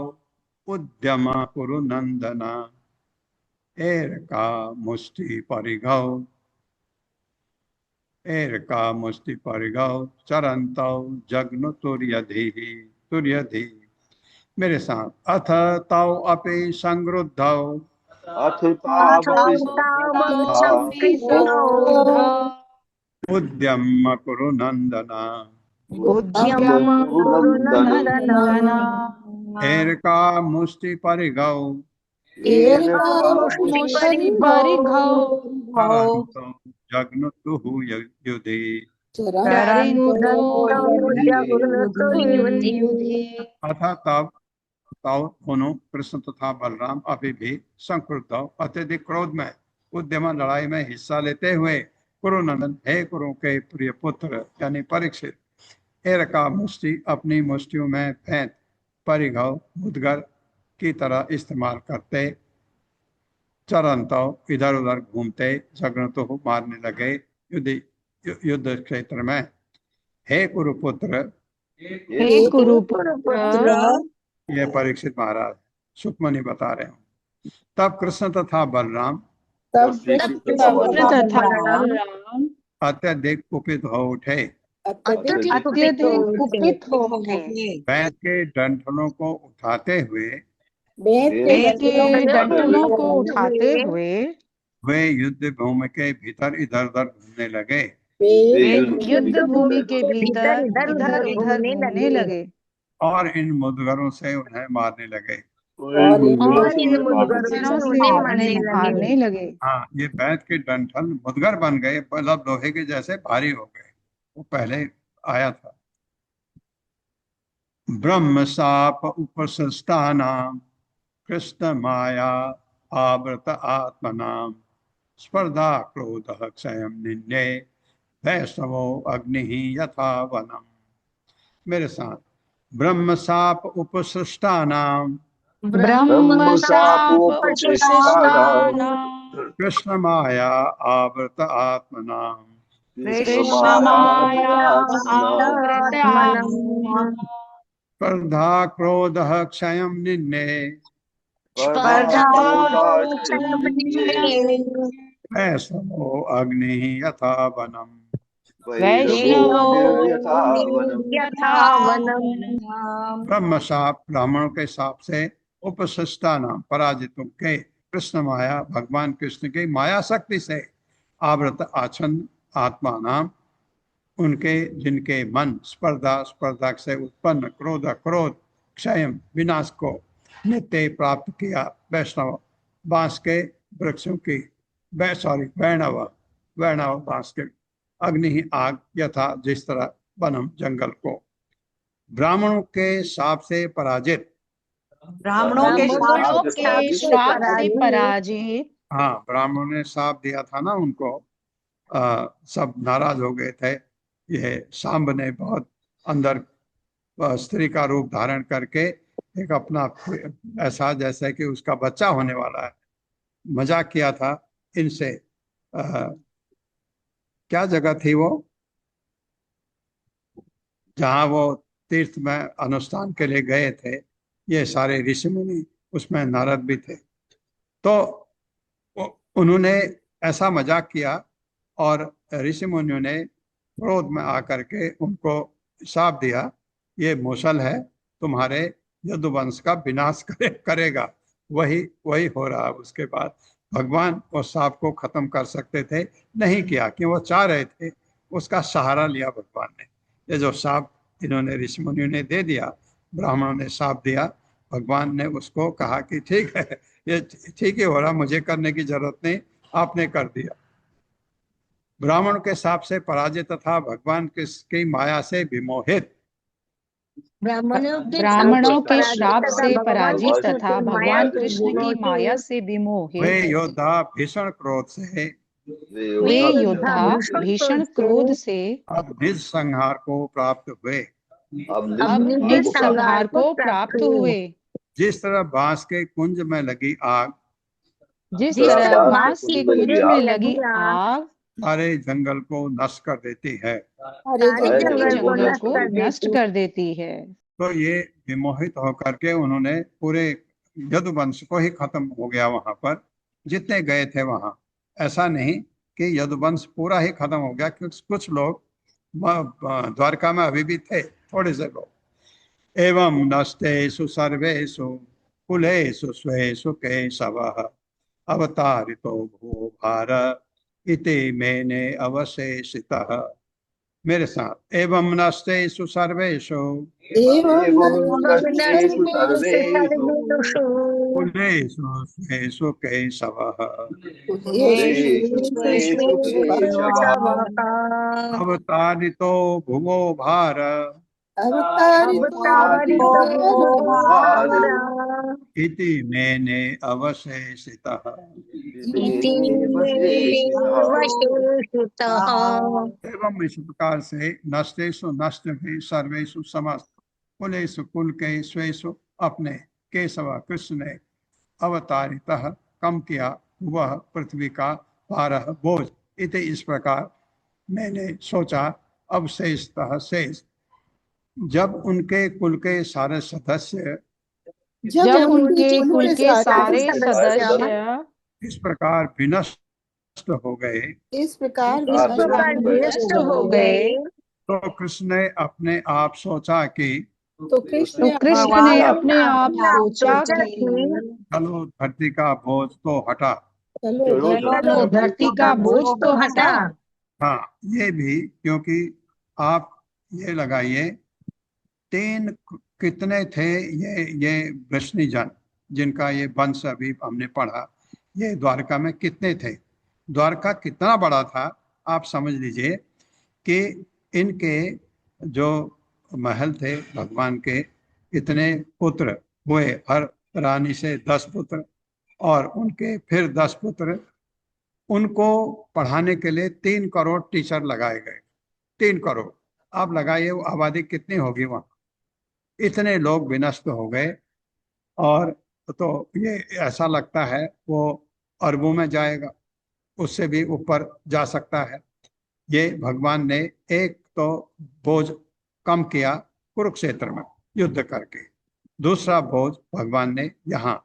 उद्यम कुरु नंदन एरका मुष्टि परिघौ, एरका मुष्टि परिघौ चरन्तौ जग्नु तुर्यधिः, तुर्यधि। मेरे साथ। अथ तौ अपि संक्रुद्धौ अथ तावपि संक्रुद्धा उद्यम कुरु नंदन उद्यम कुरु नंदन एरका मुष्टि परिघौ एरका मुष्टि परिघौ चरन्तौ जग्नुतुः युधि। चरन्तु अथ तब तौ दोनों कृष्ण तथा बलराम अभी भी संक्रुद्ध अत्यधिक क्रोध में उद्यम लड़ाई में हिस्सा लेते हुए कुरुनंदन हे कुरु के प्रिय पुत्र यानी परीक्षित एरका मुष्टि अपनी मुष्टियों में फेंक परिघव मुदगर की तरह इस्तेमाल करते चरंतो इधर उधर घूमते झगड़तो मारने लगे युद्ध क्षेत्र में। हे कुरुपुत्र, हे कुरुपुत्र, ये परीक्षित महाराज सुखमणि बता रहे हैं। तब कृष्ण तथा बलराम अत्यधिक कुपित हो उठे, अत्यधिक कुपित हो उठे, बैत के डंठलों को उठाते हुए डंठलों को उठाते हुए वे युद्ध भूमि के भीतर इधर उधर घूमने लगे, युद्ध भूमि के भीतर इधर उधर घूमने लगे और इन मुदगरों से उन्हें मारने लगे। और इन मुदगरों से उन्हें मारने लगे। हाँ, ये बैत के डंठल मुदगर बन गए, मतलब लोहे के जैसे भारी हो गए। वो पहले आया था। ब्रह्म साप उपसृष्टानाम कृष्ण माया आवृत आत्मनाम स्पर्धा क्रोध क्षयम निन्ये वैष्णवो अग्नि यथा वनम। मेरे साथ। ब्रह्म साप उपसृष्टानाम ब्रह्म साप उपसृष्टानाम कृष्ण माया आवृत आत्मनाम कृष्ण माया आवृत आत्मनाम स्पर्धा क्रोध क्षयम निन्ये स्पर्धा वैष्णवो अग्नि यथा वनम। वैष्णवो यथा वनम। यथा वनम। ब्रह्म साप ब्राह्मणों के साप से उपसृष्टा नाम पराजितों के कृष्ण माया भगवान कृष्ण की माया शक्ति से आवृत आच्छन्न आत्मा नाम उनके जिनके मन स्पर्धा स्पर्धा से उत्पन्न क्रोध क्रोध क्षय विनाश को नित्य प्राप्त किया वैष्णव बांस के वृक्षों की वैणव वैणव बांस के अग्नि ही आग यथा जिस तरह वनम जंगल को ब्राह्मणों के शाप से पराजित ब्राह्मणों के श्राप से पराजित। हाँ, ब्राह्मणों ने शाप दिया था ना उनको, सब नाराज हो गए थे। ये सांब ने बहुत अंदर स्त्री का रूप धारण करके एक अपना ऐसा जैसे कि उसका बच्चा होने वाला है मजाक किया था इनसे। क्या जगह थी वो जहाँ वो तीर्थ में अनुष्ठान के लिए गए थे, ये सारे ऋषि मुनि, उसमें नारद भी थे। तो उन्होंने ऐसा मजाक किया और ऋषि मुनियों ने क्रोध में आकर के उनको शाप दिया, ये मूसल है तुम्हारे यदुवंश का विनाश करेगा। वही हो रहा। उसके बाद भगवान उस शाप को खत्म कर सकते थे, नहीं किया कि वो चाह रहे थे, उसका सहारा लिया भगवान ने। ये जो शाप इन्होंने ऋषि मुनियों ने दे दिया, ब्राह्मणों ने शाप दिया, भगवान ने उसको कहा कि ठीक है, ये ठीक ही हो रहा, मुझे करने की जरूरत नहीं, आपने कर दिया। ब्राह्मण के शाप से पराजित तथा भगवान की माया से विमोहित, ब्राह्मणों के श्राप से पराजित तथा भगवान कृष्ण की माया से वे विमोहित योद्धा भीषण क्रोध से वे योद्धा भीषण क्रोध से अब निज संहार को प्राप्त हुए। अब निज संहार को प्राप्त हुए। जिस तरह बांस के कुंज में लगी आग जिस तरह तरह बांस बांस के के कुंज में कुंज लगी में आग लगी आग सारे जंगल को नष्ट कर देती है, सारे सारे पूरे जंगल को जंगल नष्ट को कर नष्ट देती कर देती है। तो ये विमोहित होकर के उन्होंने पूरे यदुवंश को ही खत्म हो गया वहां पर, जितने गए थे वहां। ऐसा नहीं कि यदुवंश पूरा ही खत्म हो गया, क्योंकि कुछ लोग द्वारका में अभी भी थे, थोड़े से लोग। एवं नष्टेषु सर्वेषु कुलेषु स्वेषु केशवः अवतारितो भूभार इति मेने अवशेषितः। मेरे साथ, एवं नष्टेषु सर्वेषु एवं नष्टेषु नष्टेषु सर्वेषु कुलेषु स्वेषु केशवः कुलेषु स्वेषु केशवः अवतारितो भुवो भार अवतारितो भूभार इति मेने अवशेषितः। एवं इस प्रकार से नष्टेषु नष्ट भी सर्वेषु समस्त कुलेषु कुल के स्वेषु अपने केशव कृष्ण ने अवतारितः कम किया वह पृथ्वी का भारह बोझ। इति इस प्रकार मैंने सोचा अवशेषतः शेष, जब उनके कुल के सारे सदस्य जब उनके कुल के सारे सदस्य इस प्रकार विनष्ट हो गए, इस प्रकार इस प्रकार विनष्ट हो गए, तो कृष्ण ने अपने आप सोचा कि तो कृष्ण तो कृष्ण ने अपने आप सोचा कि चलो धरती का बोझ तो हटा। चलो धरती का बोझ तो हटा। हाँ, ये भी, क्योंकि आप ये लगाइए, तीन कितने थे ये वृष्णिजन जिनका ये वंश अभी हमने पढ़ा, ये द्वारका में कितने थे? द्वारका कितना बड़ा था, आप समझ लीजिए कि इनके जो महल थे भगवान के, इतने पुत्र हुए, हर रानी से 10 पुत्र, और उनके फिर 10 पुत्र। उनको पढ़ाने के लिए 3 करोड़ टीचर लगाए गए। 3 करोड़, आप लगाइए वो आबादी कितनी होगी वहां। इतने लोग विनष्ट हो गए, और तो ये ऐसा लगता है वो अरबों में जाएगा, उससे भी ऊपर जा सकता है। ये भगवान ने एक तो बोझ कम किया कुरुक्षेत्र में युद्ध करके, दूसरा बोझ भगवान ने यहाँ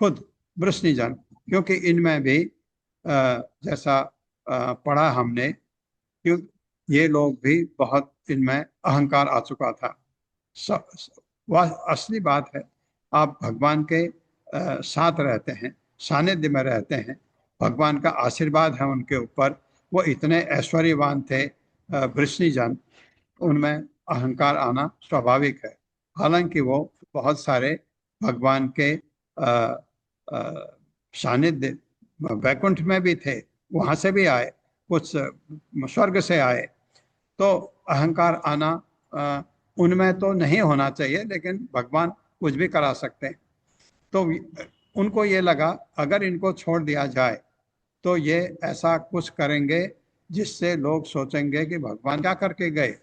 खुद वृष्णिजन, क्योंकि इनमें भी जैसा पढ़ा हमने, क्यों ये लोग भी बहुत इनमें अहंकार आ चुका था। वह असली बात है, आप भगवान के साथ रहते हैं, सानिध्य में रहते हैं, भगवान का आशीर्वाद है उनके ऊपर, वो इतने ऐश्वर्यवान थे वृष्णिजन, उनमें अहंकार आना स्वाभाविक है। हालांकि वो बहुत सारे भगवान के सानिध्य वैकुंठ में भी थे, वहां से भी आए, कुछ स्वर्ग से आए, तो अहंकार आना उनमें तो नहीं होना चाहिए, लेकिन भगवान कुछ भी करा सकते हैं। तो उनको ये लगा अगर इनको छोड़ दिया जाए तो ये ऐसा कुछ करेंगे जिससे लोग सोचेंगे कि भगवान क्या करके गए,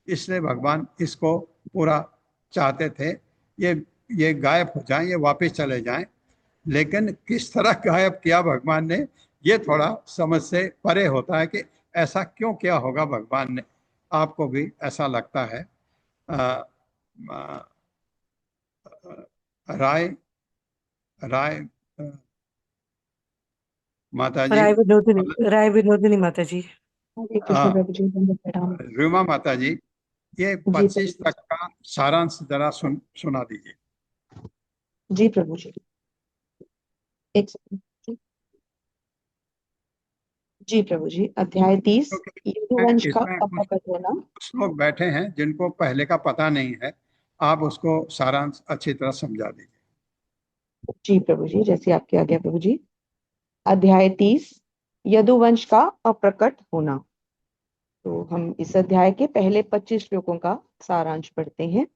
इसलिए भगवान इसको पूरा चाहते थे ये गायब हो जाएं, ये वापस चले जाएं। लेकिन किस तरह गायब किया भगवान ने, ये थोड़ा समझ से परे होता है कि ऐसा क्यों किया होगा भगवान ने। आपको भी ऐसा लगता है? राय माता जी, राय विनोदिनी माता जी। रूमा माता जी, ये 25 तक का सारांश जरा सुना दीजिए। जी प्रभु जी, एक सेकंड। जी प्रभु जी, अध्याय 30 यदुवंश का अप्रकट होना। कुछ लोग बैठे हैं जिनको पहले का पता नहीं है, आप उसको सारांश अच्छी तरह समझा दीजिए। जी प्रभु जी, जैसे आपकी आज्ञा प्रभु जी। अध्याय 30 यदुवंश का अप्रकट होना। तो हम इस अध्याय के पहले 25 श्लोकों का सारांश पढ़ते हैं।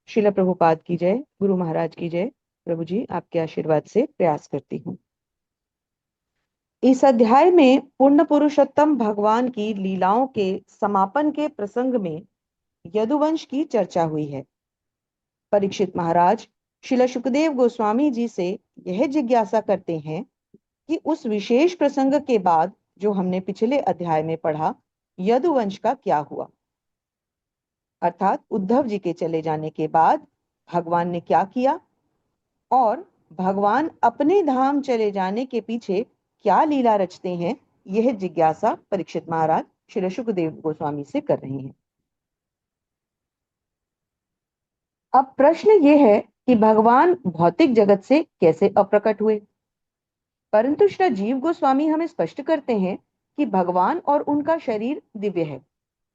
श्रील प्रभुपाद की जय, गुरु महाराज की जय। प्रभु जी, आपके आशीर्वाद से प्रयास करती हूँ। इस अध्याय में पूर्ण पुरुषोत्तम भगवान की लीलाओं के समापन के प्रसंग में यदुवंश की चर्चा हुई है। परीक्षित महाराज श्रील शुकदेव गोस्वामी जी से यह जिज्ञासा करते हैं कि उस विशेष प्रसंग के बाद जो हमने पिछले अध्याय में पढ़ा, यदुवंश का क्या हुआ। अर्थात उद्धव जी के चले जाने के बाद भगवान ने क्या किया और भगवान अपने धाम चले जाने के पीछे क्या लीला रचते हैं, यह जिज्ञासा परीक्षित महाराज श्री शुकदेव गोस्वामी से कर रहे हैं। अब प्रश्न यह है कि भगवान भौतिक जगत से कैसे अप्रकट हुए, परंतु श्री जीव गोस्वामी हमें स्पष्ट करते हैं कि भगवान और उनका शरीर दिव्य है,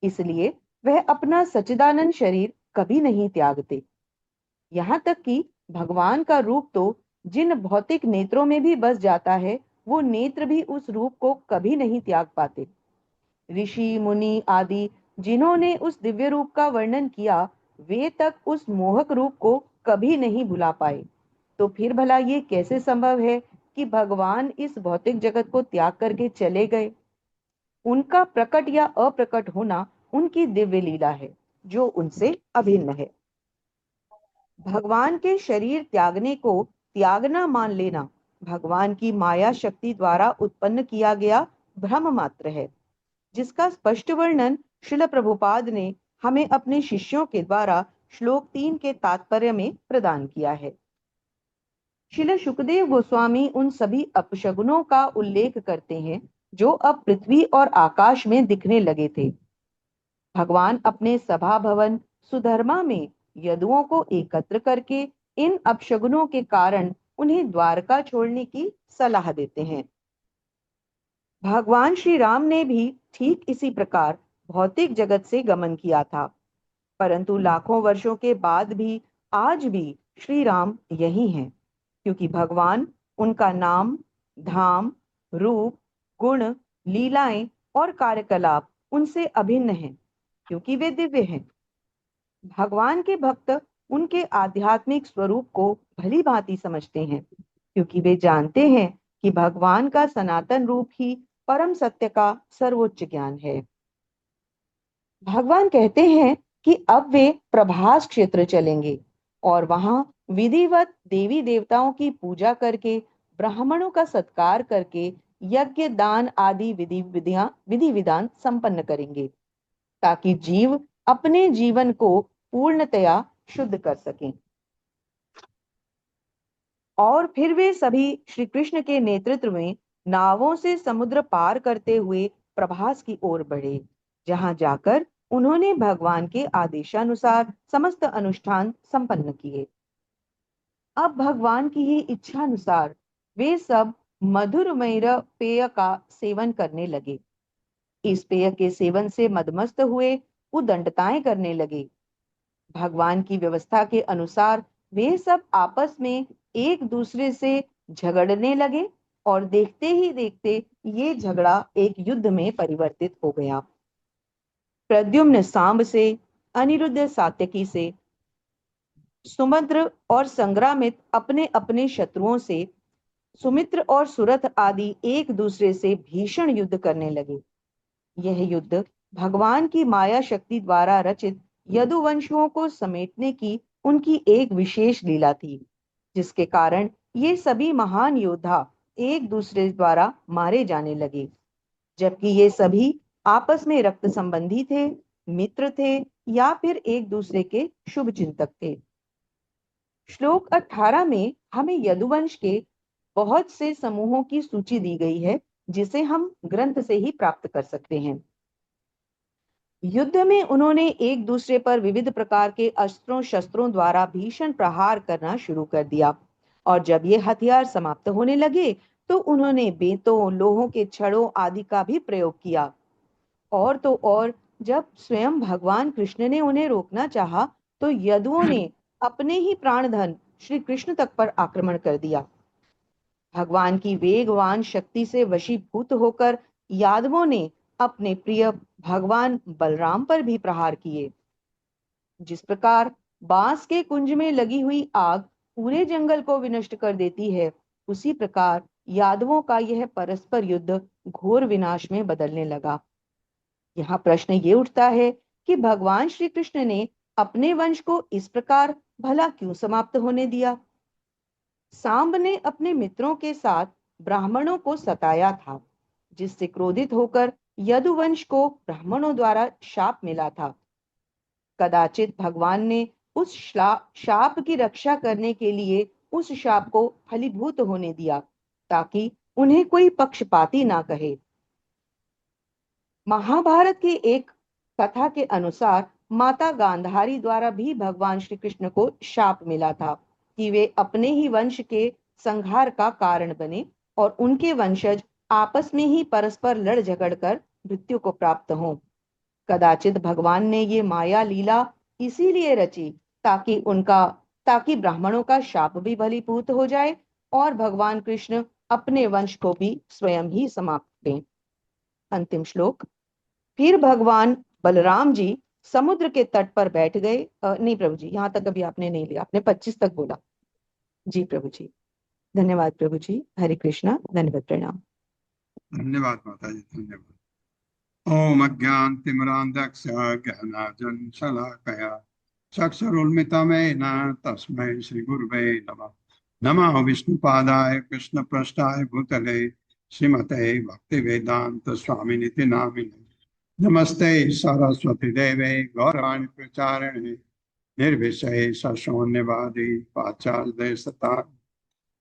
इसलिए वह अपना सच्चिदानंद शरीर कभी नहीं त्यागते। यहाँ तक कि भगवान का रूप तो जिन भौतिक नेत्रों में भी बस जाता है, वो नेत्र भी उस रूप को कभी नहीं त्याग पाते। ऋषि मुनि आदि जिन्होंने उस दिव्य रूप का वर्णन किया, वे तक उस मोहक रूप को कभी नहीं भुला पाए। तो फिर भला ये कैसे संभव है कि भगवान इस भौतिक जगत को त्याग करके चले गए। उनका प्रकट या अप्रकट होना उनकी दिव्य लीला है जो उनसे अभिन्न है। भगवान के शरीर त्यागने को त्यागना मान लेना भगवान की माया शक्ति द्वारा उत्पन्न किया गया भ्रम मात्र है, जिसका स्पष्ट वर्णन श्रील प्रभुपाद ने हमें अपने शिष्यों के द्वारा श्लोक 3 के तात्पर्य में प्रदान किया है। श्रील शुकदेव गोस्वामी उन सभी अपशगुनों का उल्लेख करते हैं जो अब पृथ्वी और आकाश में दिखने लगे थे। भगवान अपने सभा भवन सुधर्मा में यदुओं को एकत्र करके इन अपशगुनों के कारण उन्हें द्वारका छोड़ने की सलाह देते हैं। भगवान श्री राम ने भी ठीक इसी प्रकार भौतिक जगत से गमन किया था, परंतु लाखों वर्षों के बाद भी आज भी श्री राम यही हैं, क्योंकि भगवान, उनका नाम, धाम, रूप, गुण, लीलाएं और कार्यकलाप उनसे अभिन्न हैं, क्योंकि वे दिव्य हैं। भगवान के भक्त उनके आध्यात्मिक स्वरूप को भली भांति समझते हैं, क्योंकि वे जानते हैं कि भगवान का सनातन रूप ही परम सत्य का सर्वोच्च ज्ञान है। भगवान कहते हैं कि अब वे प्रभास क्षेत्र चलेंगे और वहां विधिवत देवी देवताओं की पूजा करके, ब्राह्मणों का सत्कार करके यज्ञ दान आदि विधि विधान संपन्न करेंगे, ताकि जीव अपने जीवन को पूर्णतया शुद्ध कर सकें। और फिर वे सभी श्री कृष्ण के नेतृत्व में नावों से समुद्र पार करते हुए प्रभास की ओर बढ़े, जहां जाकर उन्होंने भगवान के आदेशानुसार समस्त अनुष्ठान संपन्न किए। अब भगवान की ही इच्छानुसार वे सब मधुरमय पेय का सेवन करने लगे। इस पेय के सेवन से मदमस्त हुए उदंडताएं करने लगे। भगवान की व्यवस्था के अनुसार वे सब आपस में एक दूसरे से झगड़ने लगे और देखते ही देखते ये झगड़ा एक युद्ध में परिवर्तित हो गया। प्रद्युम्न सांब से, अनिरुद्ध सात्यकी से, सुमद्र और संग्रामित अपने अपने शत्रुओं से, सुमित्र और सुरथ आदि एक दूसरे से भीषण युद्ध करने लगे। यह युद्ध भगवान की माया शक्ति द्वारा रचित यदुवंशियों को समेटने की उनकी एक विशेष लीला थी, जिसके कारण ये सभी महान योद्धा एक दूसरे द्वारा मारे जाने लगे, जबकि ये सभी आपस में रक्त संबंधी थे, मित्र थे या फिर एक दूसरे के शुभ चिंतक थे। श्लोक 18 में हमें यदुवंश के बहुत से समूहों की सूची दी गई है, जिसे हम ग्रंथ से ही प्राप्त कर सकते हैं। युद्ध में उन्होंने एक दूसरे पर विविध प्रकार के अस्त्रों शस्त्रों द्वारा भीषण प्रहार करना शुरू कर दिया, और जब ये हथियार समाप्त होने लगे तो उन्होंने बेंतों, लोहों के छड़ों आदि का भी प्रयोग किया। और तो और जब स्वयं भगवान कृष्ण ने उन्हें रोकना चाहा तो यदुओं ने अपने ही प्राणधन श्री कृष्ण तक पर आक्रमण कर दिया। भगवान की वेगवान शक्ति से वशीभूत होकर यादवों ने अपने प्रिय भगवान बलराम पर भी प्रहार किए। जिस प्रकार बांस के कुंज में लगी हुई आग पूरे जंगल को विनष्ट कर देती है, उसी प्रकार यादवों का यह परस्पर युद्ध घोर विनाश में बदलने लगा। यहाँ प्रश्न ये उठता है कि भगवान श्री कृष्ण ने अपने वंश को इस प्रकार भला क्यों समाप्त होने दिया? सांब ने अपने मित्रों के साथ ब्राह्मणों को सताया था, जिससे क्रोधित होकर यदुवंश को ब्राह्मणों द्वारा शाप मिला था। कदाचित भगवान ने उस शाप की रक्षा करने के लिए उस शाप को फलीभूत होने दिया, ताकि उन्हें कोई पक्षपाती ना कहे। महाभारत की एक कथा के अनुसार माता गांधारी द्वारा भी भगवान श्री कृष्ण को शाप मिला था कि वे अपने ही वंश के संहार का कारण बने और उनके वंशज आपस में ही परस्पर लड़ झगड़ कर मृत्यु को प्राप्त हों। कदाचित भगवान ने ये माया लीला इसीलिए रची ताकि ब्राह्मणों का शाप भी फलीभूत हो जाए और भगवान कृष्ण अपने वंश को भी स्वयं ही समाप्त करें। अंतिम श्लोक। फिर भगवान बलराम जी समुद्र के तट पर बैठ गए। नहीं प्रभु जी, यहाँ तक अभी आपने नहीं लिया, आपने 25 तक बोला। जी प्रभु जी, धन्यवाद प्रभु जी। हरे कृष्णा, धन्यवाद, प्रणाम। धन्यवाद माता जी, धन्यवाद। ओम अज्ञानतिमिरान्धस्य ज्ञानाञ्जनशलाकया चक्षुरुन्मिलितं तस्मै श्रीगुरुवे नमः। नमः विष्णुपादाय कृष्णप्रेष्ठाय भूतले श्रीमते भक्तिवेदान्त स्वामिनिति नामिने। नमस्ते सरस्वती देवे गौरवाणी प्रचारिणे निर्विशेष शून्यवादी पाश्चात्य सता।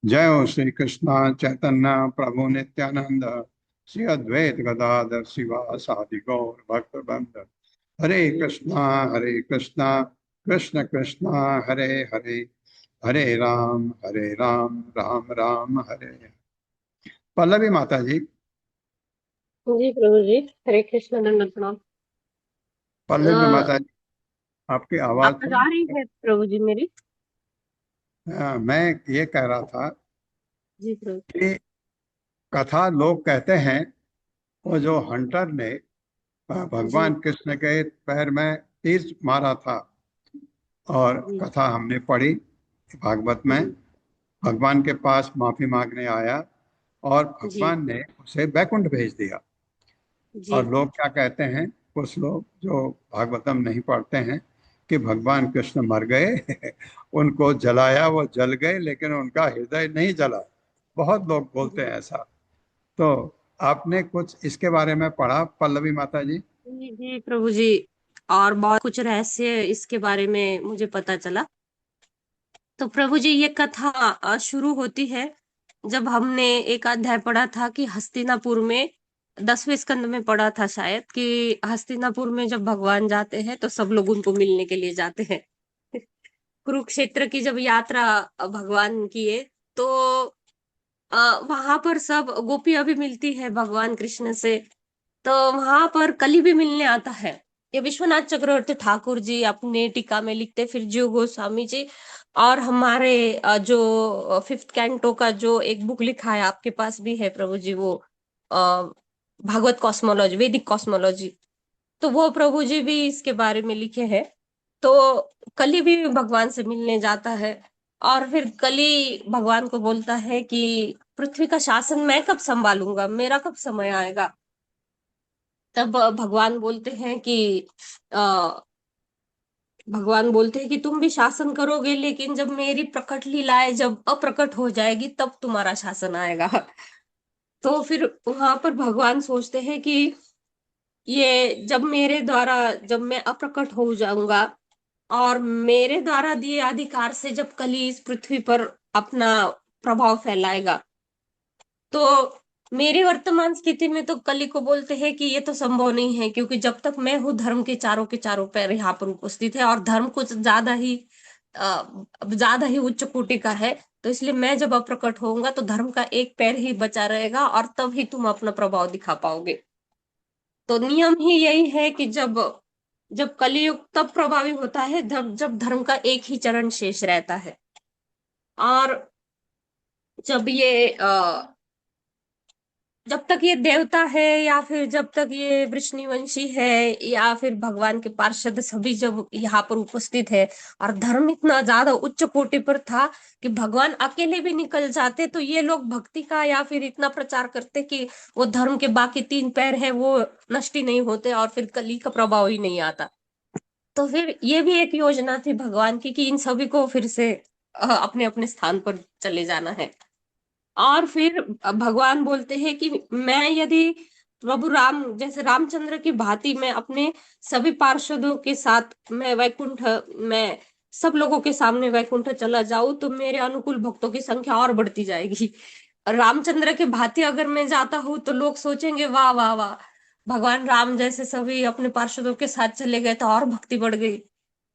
जय श्री कृष्ण चैतन्य प्रभु नित्यानंद श्री अद्वैत गदाधर शिवासादि गौर भक्त वृंद। हरे कृष्णा कृष्ण कृष्णा हरे हरे, हरे राम राम राम हरे हरे। पल्लवी माता जी। जी प्रभु जी, हरे कृष्ण, दंडवत प्रणाम। पल्लवी माता जी, आपकी आवाज आवाज आ रही है प्रभु जी मेरी? मैं ये कह रहा था जी प्रभु। कि कथा लोग कहते हैं वो जो हंटर ने भगवान कृष्ण के पैर में तीर मारा था, और कथा हमने पढ़ी भागवत में, भगवान के पास माफी मांगने आया और भगवान ने उसे बैकुंठ भेज दिया। और लोग क्या कहते हैं, कुछ लोग जो भागवतम नहीं पढ़ते हैं, कि भगवान कृष्ण मर गए उनको जलाया, वो जल गए, लेकिन उनका हृदय नहीं जला। बहुत लोग बोलते हैं ऐसा। तो आपने कुछ इसके बारे में पढ़ा पल्लवी माता जी? जी प्रभु जी, और बहुत कुछ रहस्य इसके बारे में मुझे पता चला। तो प्रभु जी, ये कथा शुरू होती है जब हमने एक अध्याय पढ़ा था कि हस्तिनापुर में 10वें स्कंद में पढ़ा था शायद, कि हस्तिनापुर में जब भगवान जाते हैं तो सब लोग उनको मिलने के लिए जाते हैं। कुरुक्षेत्र की जब यात्रा भगवान किए तो वहां पर सब गोपियां भी मिलती है भगवान कृष्ण से। तो वहां पर कली भी मिलने आता है। ये विश्वनाथ चक्रवर्ती ठाकुर जी अपने टीका में लिखते, फिर जीव गोस्वामी जी, और हमारे जो 5th कैंटो का जो एक बुक लिखा है, आपके पास भी है प्रभु जी, वो भागवत कॉस्मोलॉजी, वैदिक कॉस्मोलॉजी, तो वो प्रभु जी भी इसके बारे में लिखे हैं। तो कली भी भगवान से मिलने जाता है और फिर कली भगवान को बोलता है कि पृथ्वी का शासन मैं कब संभालूंगा, मेरा कब समय आएगा। तब भगवान बोलते हैं कि तुम भी शासन करोगे, लेकिन जब मेरी प्रकट लीलाएं जब अप्रकट हो जाएगी तब तुम्हारा शासन आएगा। तो फिर वहां पर भगवान सोचते हैं कि ये जब मैं अप्रकट हो जाऊंगा और मेरे द्वारा दिए अधिकार से जब कली इस पृथ्वी पर अपना प्रभाव फैलाएगा, तो मेरी वर्तमान स्थिति में तो कली को बोलते हैं कि ये तो संभव नहीं है, क्योंकि जब तक मैं हूँ धर्म के चारों पैर यहाँ पर उपस्थित है, और धर्म कुछ ज्यादा ही उच्च कोटि का है। तो इसलिए मैं जब अप्रकट होऊंगा तो धर्म का एक पैर ही बचा रहेगा और तब ही तुम अपना प्रभाव दिखा पाओगे। तो नियम ही यही है कि जब जब कलियुग तब प्रभावी होता है जब धर्म का एक ही चरण शेष रहता है। और जब तक ये देवता है या फिर जब तक ये वृष्णिवंशी है या फिर भगवान के पार्षद सभी जब यहाँ पर उपस्थित है और धर्म इतना ज्यादा उच्च कोटि पर था कि भगवान अकेले भी निकल जाते, तो ये लोग भक्ति का या फिर इतना प्रचार करते कि वो धर्म के बाकी 3 पैर है वो नष्ट ही नहीं होते और फिर कली का प्रभाव ही नहीं आता। तो फिर ये भी एक योजना थी भगवान की कि इन सभी को फिर से अपने अपने स्थान पर चले जाना है। और फिर भगवान बोलते हैं कि मैं यदि प्रभु राम जैसे रामचंद्र की भांति मैं अपने सभी पार्षदों के साथ मैं वैकुंठ मैं सब लोगों के सामने वैकुंठ चला जाऊं तो मेरे अनुकूल भक्तों की संख्या और बढ़ती जाएगी। रामचंद्र के भांति अगर मैं जाता हूँ तो लोग सोचेंगे वाह वाह वाह, भगवान राम जैसे सभी अपने पार्षदों के साथ चले गए तो और भक्ति बढ़ गई।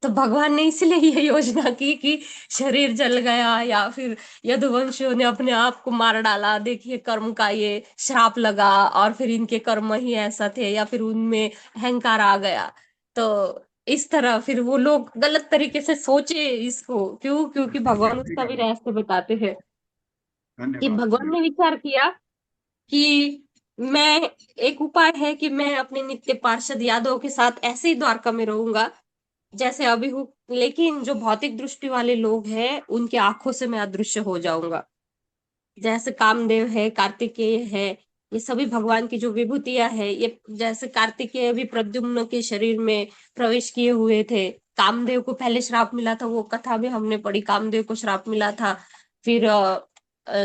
तो भगवान ने इसलिए ये योजना की कि शरीर जल गया या फिर यदुवंशियों ने अपने आप को मार डाला, देखिए कर्म का ये श्राप लगा और फिर इनके कर्म ही ऐसा थे या फिर उनमें अहंकार आ गया। तो इस तरह फिर वो लोग गलत तरीके से सोचे इसको, क्योंकि भगवान उसका भी रहस्य बताते हैं कि धन्यवाद। भगवान ने विचार किया कि मैं एक उपाय है कि मैं अपने नित्य पार्षद यादवों के साथ ऐसे ही द्वारका में रहूंगा जैसे अभी हूँ, लेकिन जो भौतिक दृष्टि वाले लोग हैं उनके आंखों से मैं अदृश्य हो जाऊंगा। जैसे कामदेव है, कार्तिकेय है, ये सभी भगवान की जो विभूतियां है, ये जैसे कार्तिकेय भी प्रद्युम्न के शरीर में प्रवेश किए हुए थे। कामदेव को पहले श्राप मिला था, वो कथा भी हमने पढ़ी, कामदेव को श्राप मिला था। फिर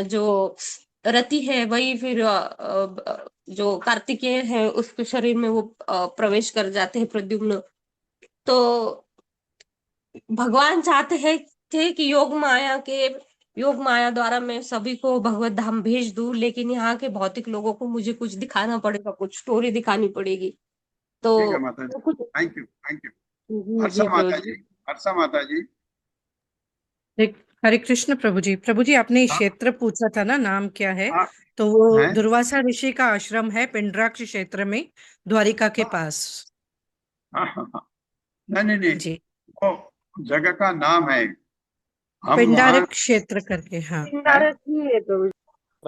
जो रति है वही फिर जो कार्तिकेय है उसके शरीर में वो प्रवेश कर जाते हैं प्रद्युम्न। तो भगवान चाहते हैं थे कि योग माया द्वारा मैं सभी को भगवत धाम भेज दूं, लेकिन यहाँ के भौतिक लोगों को मुझे कुछ दिखाना पड़ेगा, कुछ स्टोरी दिखानी पड़ेगी। तो ठीक है माता जी, कुछ थैंक यू थैंक यू। जी हर्षा जी माता प्रभु जी, हर्षा माता जी। हरे कृष्ण प्रभु जी। प्रभु जी आपने हाँ क्षेत्र पूछा था ना, नाम क्या है? हाँ तो वो है दुर्वासा ऋषि का आश्रम है पिंडराक्ष क्षेत्र में, द्वारिका के हाँ पास। हाँ हाँ हाँ। नहीं नहीं नहीं, जी, वो जगह का नाम है। हम वहाँ पिंडारक क्षेत्र करके। हाँ, है।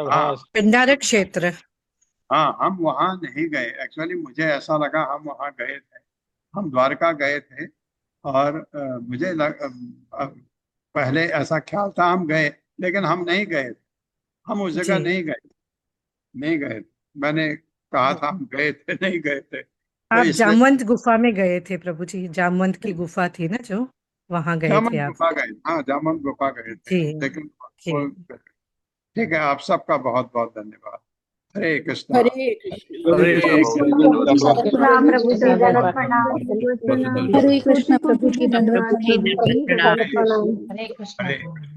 हाँ पिंडारक क्षेत्र। हाँ, हम वहाँ नहीं गए। एक्चुअली मुझे ऐसा लगा हम वहाँ गए थे, हम द्वारका गए थे। और पहले ऐसा ख्याल था हम गए, लेकिन हम नहीं गए। हम उस जगह जी, नहीं गए। मैंने कहा था हम गए थे, नहीं गए थे, तो आप इसलिए जामवंत गुफा में गए थे प्रभु जी। जामवंत की गुफा थी ना, जो वहां गए थे जामन आप। गुफा गए। हाँ, जामन गुफा गए थे, जी लेकिन जी। वो ठीक है। आप सबका बहुत बहुत धन्यवाद। हरे कृष्णा। हरे कृष्ण। हरे हरे कृष्ण कृष्ण प्रभु प्रभु राम जी प्रभु जी दंडवत दंडवत प्रणाम। प्रणाम। बहुत हरे कृष्ण प्रभु जी धन्यवाद। दंडवत प्रभु की प्रणाम। दंडवत प्रणाम। हरे कृष्ण। हरे कृष्ण।